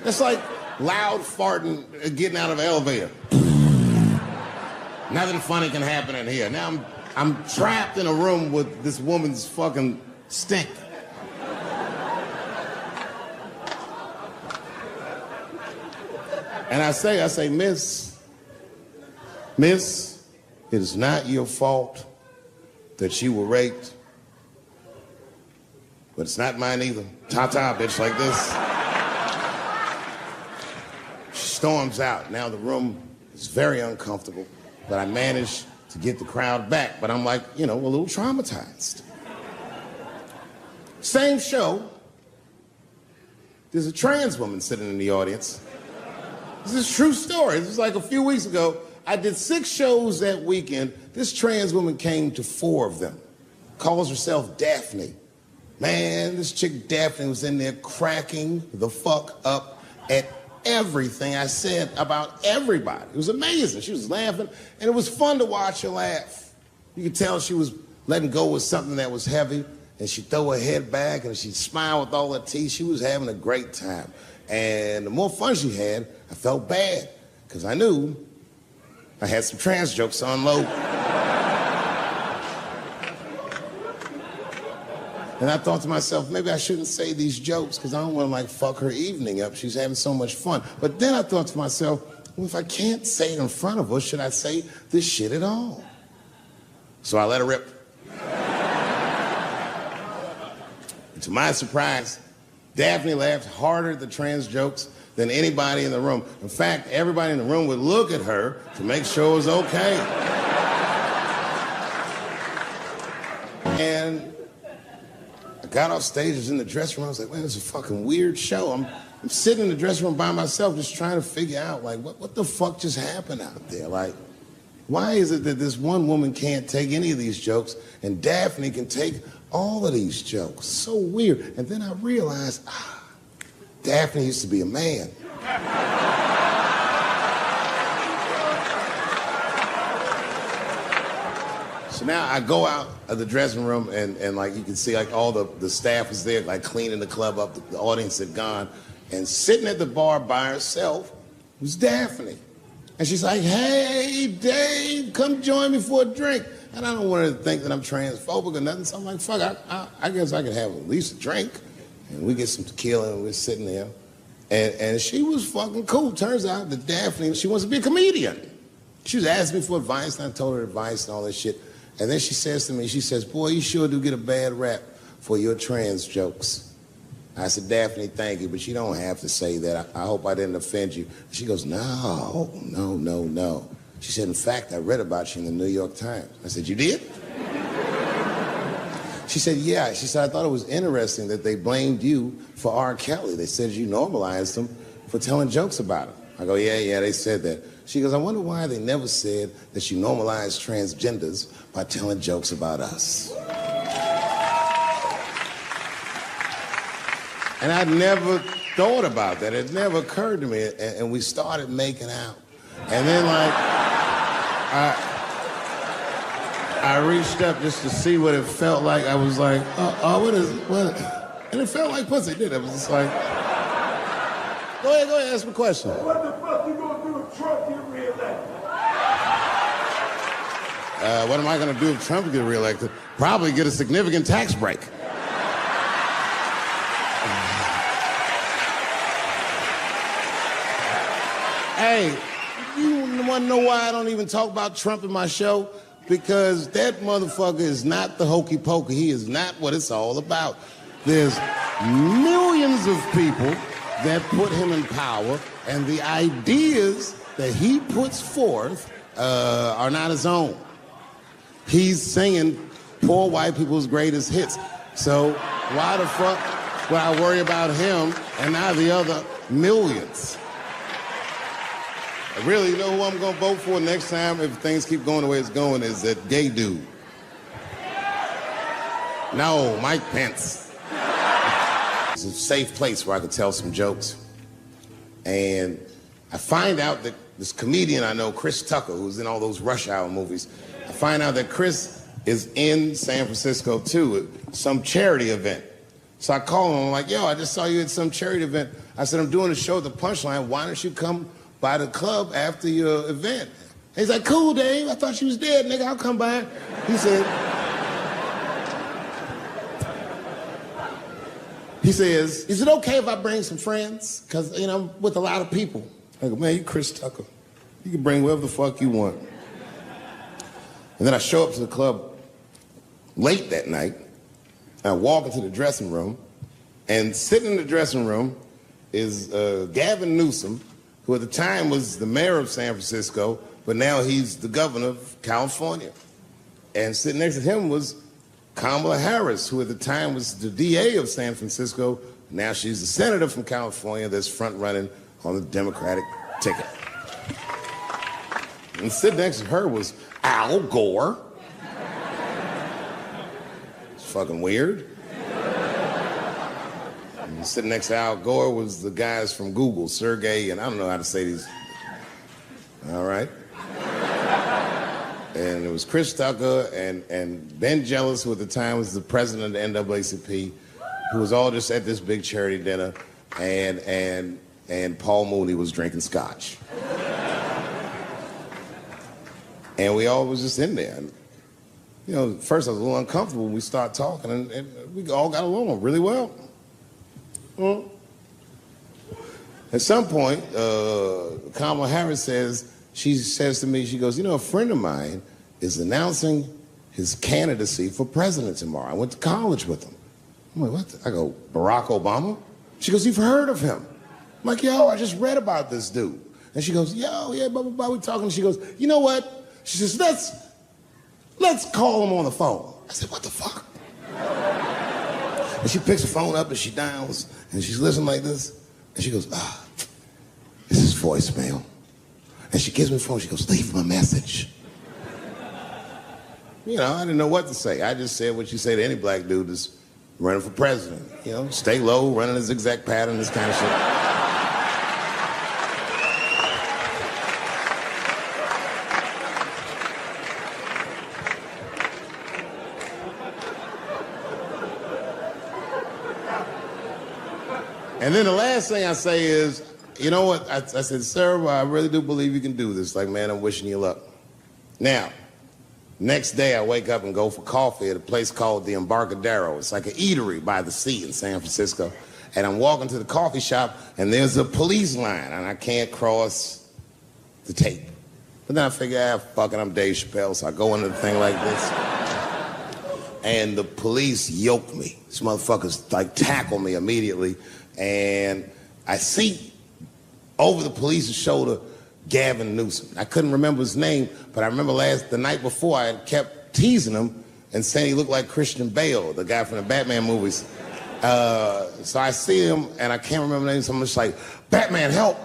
It's like loud farting getting out of an elevator. Nothing funny can happen in here. Now I'm trapped in a room with this woman's fucking stink. And I say, miss, it is not your fault that you were raped, but it's not mine either. Ta-ta, bitch, like this. She storms out. Now the room is very uncomfortable, but I managed to get the crowd back, but I'm like, a little traumatized. Same show, there's a trans woman sitting in the audience. This is a true story. This was like a few weeks ago. I did 6 shows that weekend. This trans woman came to 4 of them. Calls herself Daphne. Man, this chick Daphne was in there cracking the fuck up at everything I said about everybody. It was amazing. She was laughing, and it was fun to watch her laugh. You could tell she was letting go with something that was heavy, and she'd throw her head back, and she'd smile with all her teeth. She was having a great time. And the more fun she had, I felt bad, because I knew I had some trans jokes to unload. And I thought to myself, maybe I shouldn't say these jokes, because I don't want to, fuck her evening up. She's having so much fun. But then I thought to myself, well, if I can't say it in front of her, should I say this shit at all? So I let her rip. And to my surprise, Daphne laughed harder at the trans jokes than anybody in the room. In fact, everybody in the room would look at her to make sure it was okay. And I got off stage, I was in the dressing room, I was like, man, this is a fucking weird show. I'm sitting in the dressing room by myself just trying to figure out, like, what the fuck just happened out there? Like, why is it that this one woman can't take any of these jokes and Daphne can take all of these jokes? So weird. And then I realized, Daphne used to be a man. So now I go out of the dressing room and like you can see like all the staff was there like cleaning the club up, the audience had gone, and sitting at the bar by herself was Daphne. And she's like, hey, Dave, come join me for a drink. And I don't want her to think that I'm transphobic or nothing, so I'm like, fuck, I guess I could have at least a drink. And we get some tequila and we're sitting there. And she was fucking cool. Turns out that Daphne, she wants to be a comedian. She was asking me for advice, and I told her advice and all this shit. And then she says to me, she says, boy, you sure do get a bad rap for your trans jokes. I said, Daphne, thank you, but you don't have to say that. I hope I didn't offend you. She goes, no. She said, in fact, I read about you in the New York Times. I said, you did? She said, yeah. She said, I thought it was interesting that they blamed you for R. Kelly. They said you normalized him for telling jokes about him. I go, yeah, they said that. She goes, I wonder why they never said that you normalized transgenders by telling jokes about us. And I'd never thought about that. It never occurred to me. And we started making out. And then, like, I reached up just to see what it felt like. I was like, what? And it felt like pussy, didn't it? It was just like, go ahead, ask me a question. What the fuck you gonna do if Trump get reelected? What am I gonna do if Trump get reelected? Probably get a significant tax break. Hey, you wanna know why I don't even talk about Trump in my show? Because that motherfucker is not the hokey pokey. He is not what it's all about. There's millions of people that put him in power, and the ideas that he puts forth are not his own. He's singing poor white people's greatest hits. So why the fuck would I worry about him and not the other millions? I really know who I'm gonna vote for next time if things keep going the way it's going is that gay dude. No, Mike Pence. It's a safe place where I could tell some jokes. And I find out that this comedian I know, Chris Tucker, who's in all those Rush Hour movies, I find out that Chris is in San Francisco too at some charity event. So I call him, I'm like, yo, I just saw you at some charity event. I said, I'm doing a show at the Punchline, why don't you come by the club after your event? He's like, cool, Dave, I thought you was dead, nigga, I'll come by. He says, is it okay if I bring some friends? Because, you know, I'm with a lot of people. I go, man, you Chris Tucker. You can bring whoever the fuck you want. And then I show up to the club late that night. I walk into the dressing room, and sitting in the dressing room is Gavin Newsom, who at the time was the mayor of San Francisco, but now he's the governor of California. And sitting next to him was Kamala Harris, who at the time was the DA of San Francisco. Now she's the senator from California that's front-running on the Democratic ticket. And sitting next to her was Al Gore. It's fucking weird. And sitting next to Al Gore was the guys from Google, Sergey, and I don't know how to say these. All right. And it was Chris Tucker and Ben Jealous, who at the time was the president of the NAACP, who was all just at this big charity dinner, and Paul Mooney was drinking scotch. And we all was just in there. And, you know, at first I was a little uncomfortable when we started talking, and we all got along really well. Well, at some point, Kamala Harris she says to me, she goes, you know, a friend of mine is announcing his candidacy for president tomorrow. I went to college with him. I'm like, what? I go, Barack Obama? She goes, you've heard of him? I'm like, yo, I just read about this dude. And she goes, yo, yeah, blah, blah, blah, we talking. She goes, you know what? She says, let's call him on the phone. I said, what the fuck? And she picks the phone up and she dials and she's listening like this. And she goes, this is voicemail. And she gives me the phone, she goes, leave him a message. You know, I didn't know what to say. I just said what you say to any black dude that's running for president. You know, stay low, running a zigzag pattern, this kind of shit. And then the last thing I say is, you know what? I said, sir, I really do believe you can do this. Like, man, I'm wishing you luck. Now, next day I wake up and go for coffee at a place called the Embarcadero. It's like an eatery by the sea in San Francisco. And I'm walking to the coffee shop and there's a police line and I can't cross the tape. But then I figure, fuck it, I'm Dave Chappelle, so I go into the thing like this. And the police yoke me. These motherfuckers like tackle me immediately. And I see over the police's shoulder Gavin Newsom. I couldn't remember his name, but I remember the night before I had kept teasing him and saying he looked like Christian Bale, the guy from the Batman movies. So I see him and I can't remember the name, so I'm just like, Batman, help!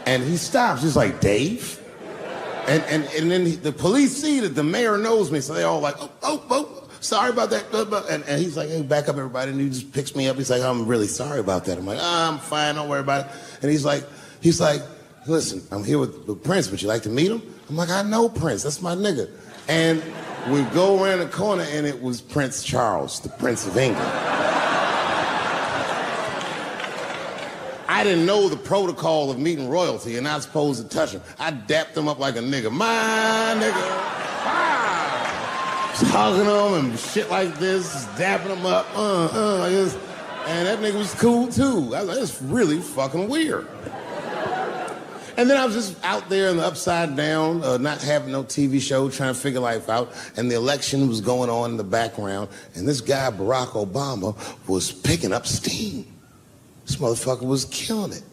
And he stops, he's like, Dave? And then the police see that the mayor knows me, so they all like, oh, sorry about that. And he's like, hey, back up, everybody. And he just picks me up. He's like, I'm really sorry about that. I'm like, I'm fine, don't worry about it. And he's like, listen, I'm here with Prince. Would you like to meet him? I'm like, I know Prince. That's my nigga. And we go around the corner, and it was Prince Charles, the Prince of England. I didn't know the protocol of meeting royalty. You're not supposed to touch him. I dapped him up like a nigga. My nigga. Just hugging him and shit like this, dapping him up, like this. And that nigga was cool too. I was like, that's really fucking weird. And then I was just out there in the upside down, not having no TV show, trying to figure life out. And the election was going on in the background. And this guy, Barack Obama, was picking up steam. This motherfucker was killing it.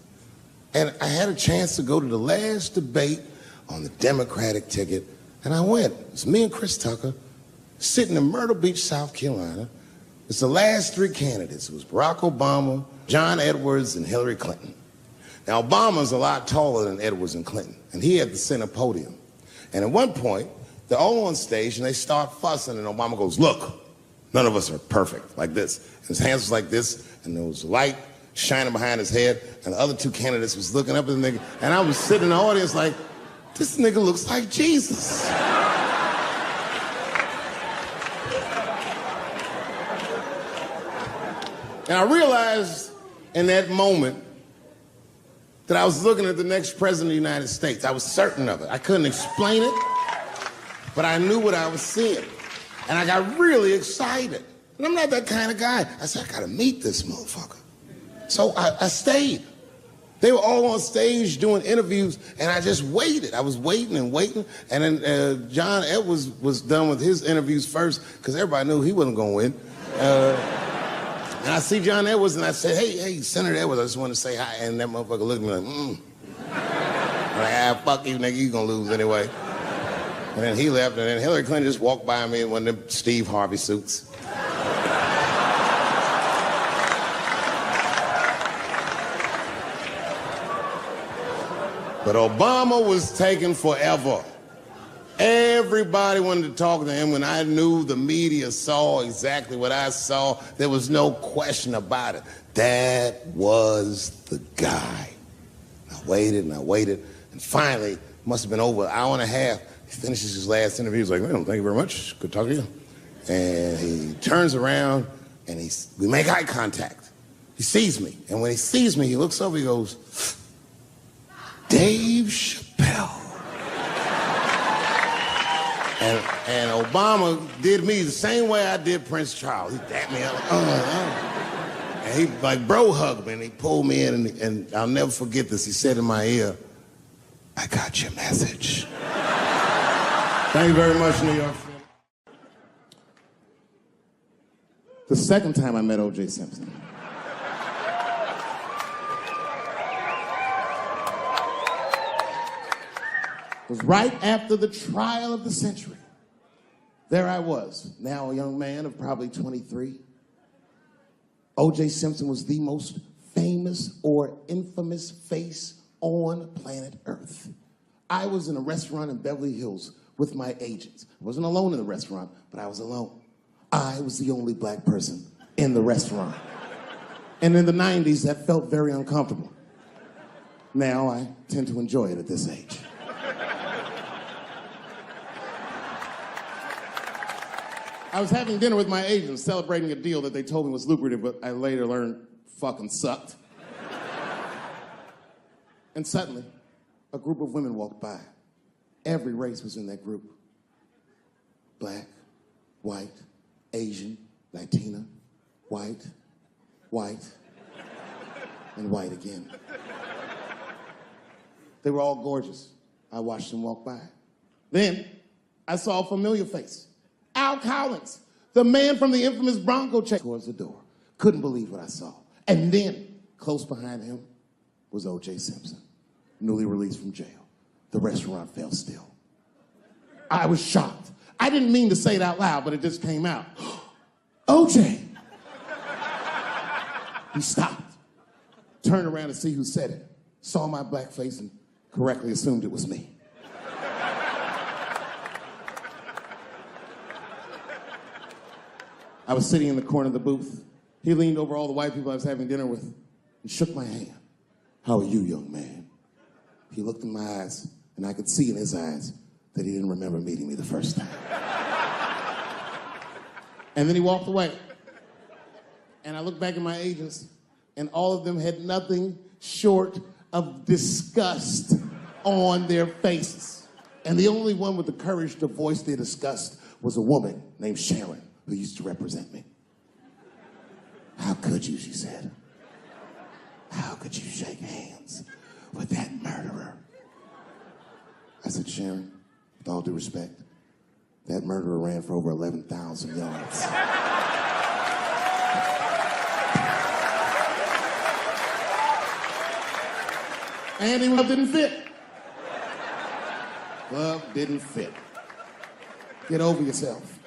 And I had a chance to go to the last debate on the Democratic ticket, and I went. It's me and Chris Tucker sitting in Myrtle Beach, South Carolina. It's the last three candidates. It was Barack Obama, John Edwards, and Hillary Clinton. Now, Obama's a lot taller than Edwards and Clinton, and he had the center podium. And at one point, they're all on stage, and they start fussing, and Obama goes, look, none of us are perfect, like this. And his hands was like this, and there was light shining behind his head, and the other two candidates was looking up at the nigga, and I was sitting in the audience like, this nigga looks like Jesus. And I realized in that moment that I was looking at the next president of the United States. I was certain of it. I couldn't explain it, but I knew what I was seeing. And I got really excited. And I'm not that kind of guy. I said, I gotta meet this motherfucker. So I stayed. They were all on stage doing interviews, and I just waited. I was waiting and waiting, and then John Edwards was done with his interviews first, because everybody knew he wasn't gonna win. And I see John Edwards, and I said, hey, Senator Edwards, I just want to say hi. And that motherfucker looked at me like, I'm like, fuck you, nigga, you gonna lose anyway. And then he left, and then Hillary Clinton just walked by me in one of them Steve Harvey suits. But Obama was taking forever. Everybody wanted to talk to him. When I knew the media saw exactly what I saw, there was no question about it. That was the guy. I waited and I waited, and finally, it must have been over an hour and a half, he finishes his last interview. He's like, well, thank you very much. Good talking to you. And he turns around, and we make eye contact. He sees me, and when he sees me, he looks over, he goes, Dave Chappelle. And Obama did me the same way I did Prince Charles. He dapped me up, and he like bro hugged me, and he pulled me in, and I'll never forget this. He said in my ear, I got your message. Thank you very much, New York. The second time I met O.J. Simpson. Was right after the trial of the century. There I was, now a young man of probably 23. O.J. Simpson was the most famous or infamous face on planet Earth. I was in a restaurant in Beverly Hills with my agents. I wasn't alone in the restaurant, but I was alone. I was the only black person in the restaurant. And in the 90s, that felt very uncomfortable. Now I tend to enjoy it at this age. I was having dinner with my agents, celebrating a deal that they told me was lucrative, but I later learned fucking sucked. And suddenly, a group of women walked by. Every race was in that group. Black, white, Asian, Latina, white, and white again. They were all gorgeous. I watched them walk by. Then, I saw a familiar face. Al Collins, the man from the infamous Bronco chase, towards the door. Couldn't believe what I saw. And then, close behind him, was O.J. Simpson, newly released from jail. The restaurant fell still. I was shocked. I didn't mean to say it out loud, but it just came out. O.J. He stopped, turned around to see who said it, saw my black face, and correctly assumed it was me. I was sitting in the corner of the booth. He leaned over all the white people I was having dinner with and shook my hand. How are you, young man? He looked in my eyes, and I could see in his eyes that he didn't remember meeting me the first time. And then he walked away. And I looked back at my agents, and all of them had nothing short of disgust on their faces. And the only one with the courage to voice their disgust was a woman named Sharon, who used to represent me. How could you, she said. How could you shake hands with that murderer? I said, Sharon, with all due respect, that murderer ran for over 11,000 yards. And the glove didn't fit. Glove didn't fit. Get over yourself.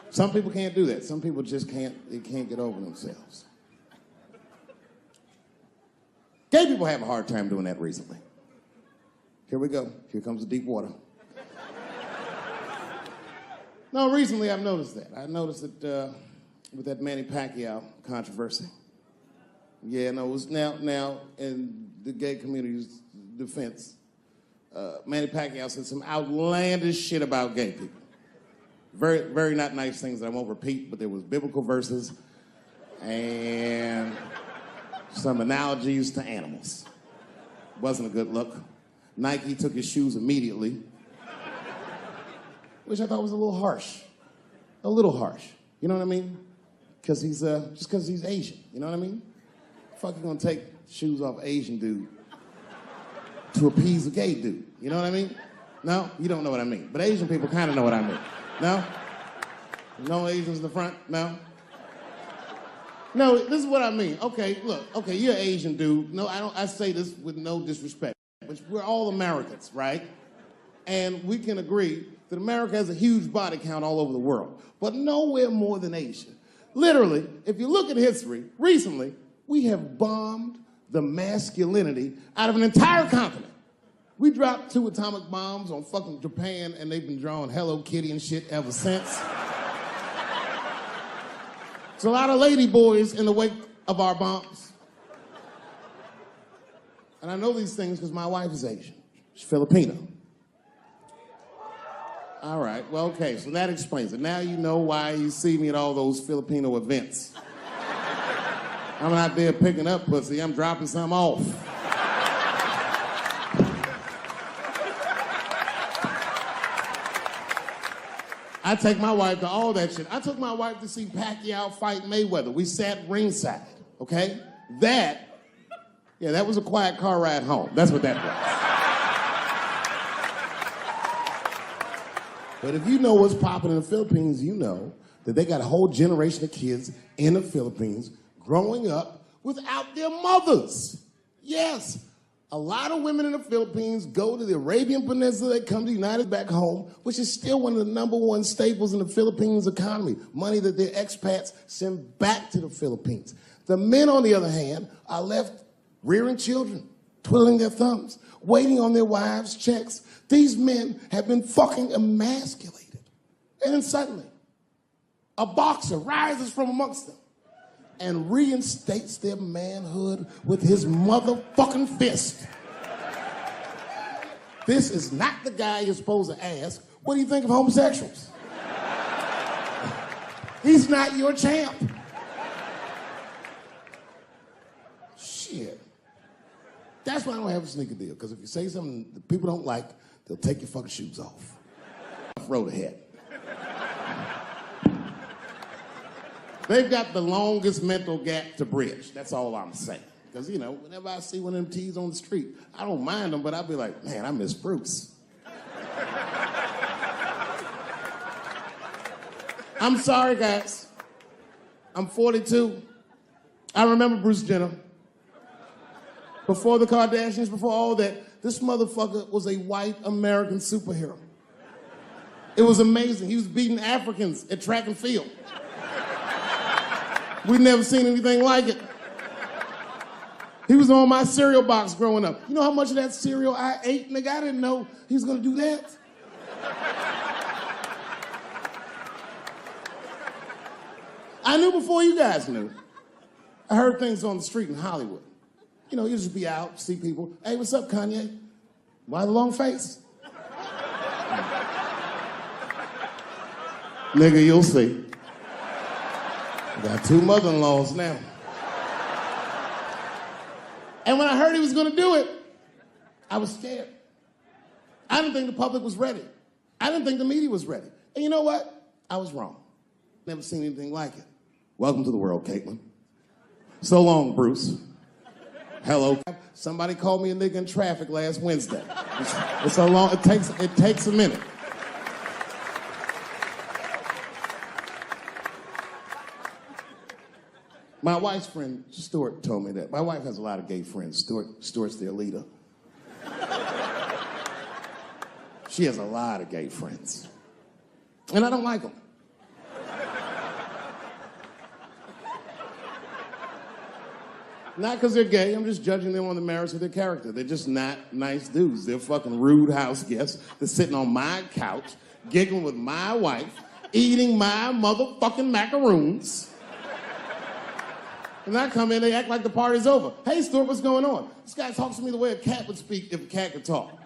Some people can't do that. Some people just can't get over themselves. Gay people have a hard time doing that recently. Here we go. Here comes the deep water. No, recently I've noticed that. I noticed that with that Manny Pacquiao controversy. Yeah, no, it was now in the gay community's defense, Manny Pacquiao said some outlandish shit about gay people. Very, very not nice things that I won't repeat, but there was biblical verses and some analogies to animals. Wasn't a good look. Nike took his shoes immediately, which I thought was a little harsh. A little harsh. You know what I mean? Because he's, just because he's Asian. You know what I mean? Fuck, you gonna take shoes off Asian dude to appease a gay dude. You know what I mean? No? You don't know what I mean. But Asian people kind of know what I mean. No? No Asians in the front? No? No, this is what I mean. Okay, look. Okay, you're an Asian dude. No, I say this with no disrespect. But we're all Americans, right? And we can agree that America has a huge body count all over the world, but nowhere more than Asia. Literally, if you look at history, recently, we have bombed the masculinity out of an entire continent. We dropped 2 atomic bombs on fucking Japan, and they've been drawing Hello Kitty and shit ever since. There's a lot of lady boys in the wake of our bombs. And I know these things because my wife is Asian. She's Filipino. All right, well, okay, so that explains it. Now you know why you see me at all those Filipino events. I'm not there picking up pussy, I'm dropping some off. I take my wife to all that shit. I took my wife to see Pacquiao fight Mayweather. We sat ringside, okay? That was a quiet car ride home. That's what that was. But if you know what's popping in the Philippines, you know that they got a whole generation of kids in the Philippines growing up without their mothers. Yes, a lot of women in the Philippines go to the Arabian Peninsula, they come to the United back home, which is still one of the #1 staples in the Philippines economy, money that their expats send back to the Philippines. The men, on the other hand, are left rearing children, twiddling their thumbs, waiting on their wives' checks. These men have been fucking emasculated. And then suddenly, a boxer rises from amongst them and reinstates their manhood with his motherfucking fist. This is not the guy you're supposed to ask, what do you think of homosexuals? He's not your champ. Shit. That's why I don't have a sneaker deal, because if you say something that people don't like, they'll take your fucking shoes off. Throw the hat. They've got the longest mental gap to bridge. That's all I'm saying. Because, you know, whenever I see one of them T's on the street, I don't mind them, but I'll be like, man, I miss Bruce. I'm sorry, guys. I'm 42. I remember Bruce Jenner. Before the Kardashians, before all that, this motherfucker was a white American superhero. It was amazing. He was beating Africans at track and field. We'd never seen anything like it. He was on my cereal box growing up. You know how much of that cereal I ate, nigga? I didn't know he was gonna do that. I knew before you guys knew. I heard things on the street in Hollywood. You know, you just be out, see people. Hey, what's up, Kanye? Why the long face? Nigga, you'll see. I got 2 mother-in-laws now. And when I heard he was gonna do it, I was scared. I didn't think the public was ready. I didn't think the media was ready. And you know what? I was wrong. Never seen anything like it. Welcome to the world, Caitlin. So long, Bruce. Hello. Somebody called me a nigga in traffic last Wednesday. It's so long, it takes a minute. My wife's friend, Stuart, told me that. My wife has a lot of gay friends. Stuart's their leader. She has a lot of gay friends. And I don't like them. Not because they're gay, I'm just judging them on the merits of their character. They're just not nice dudes. They're fucking rude house guests. They're sitting on my couch, giggling with my wife, eating my motherfucking macaroons. And I come in, they act like the party's over. Hey, Stuart, what's going on? This guy talks to me the way a cat would speak if a cat could talk.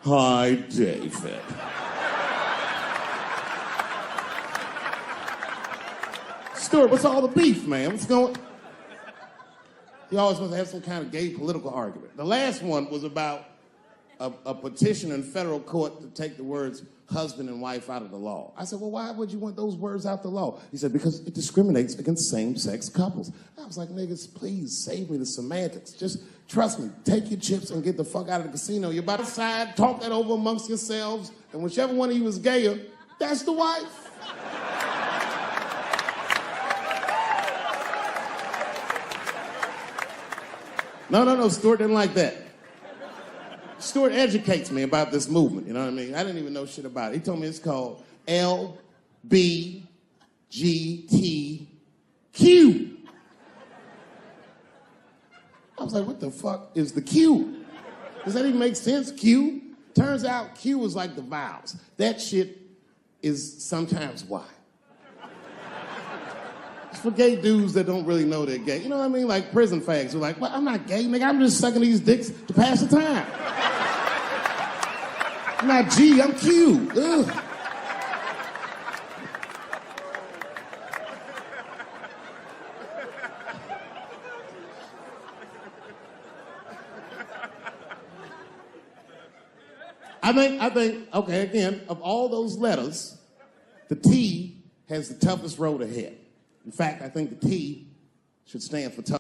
Hi, David. Stuart, what's all the beef, man? What's going... He always wants to have some kind of gay political argument. The last one was about a petition in federal court to take the words husband and wife out of the law. I said, well, why would you want those words out the law? He said, because it discriminates against same-sex couples. I was like, niggas, please save me the semantics. Just trust me, take your chips and get the fuck out of the casino. You're about to side, talk that over amongst yourselves, and whichever one of you is gayer, that's the wife. No, Stuart didn't like that. Stuart educates me about this movement, you know what I mean? I didn't even know shit about it. He told me it's called LBGTQ. I was like, what the fuck is the Q? Does that even make sense, Q? Turns out Q is like the vowels. That shit is sometimes Y. It's for gay dudes that don't really know they're gay. You know what I mean? Like prison fags who are like, well, I'm not gay, nigga. I'm just sucking these dicks to pass the time. I'm not G, I'm Q. Ugh. I think, okay, again, of all those letters, the T has the toughest road ahead. In fact, I think the T should stand for tough.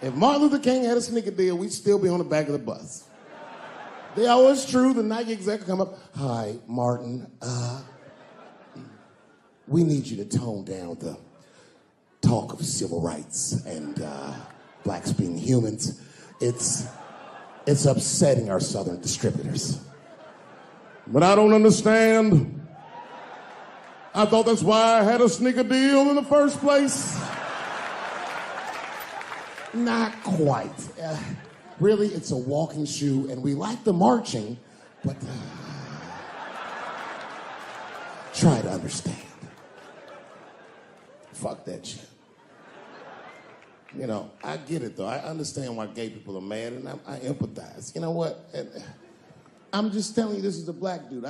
If Martin Luther King had a sneaker deal, we'd still be on the back of the bus. They always true. The Nike exec come up. Hi, Martin. We need you to tone down the talk of civil rights and blacks being humans. It's upsetting our southern distributors. But I don't understand. I thought that's why I had a sneaker deal in the first place. Not quite. Really, it's a walking shoe, and we like the marching, but try to understand. Fuck that shit. You know, I get it, though. I understand why gay people are mad, and I empathize. You know what? I'm just telling you, this is a black dude.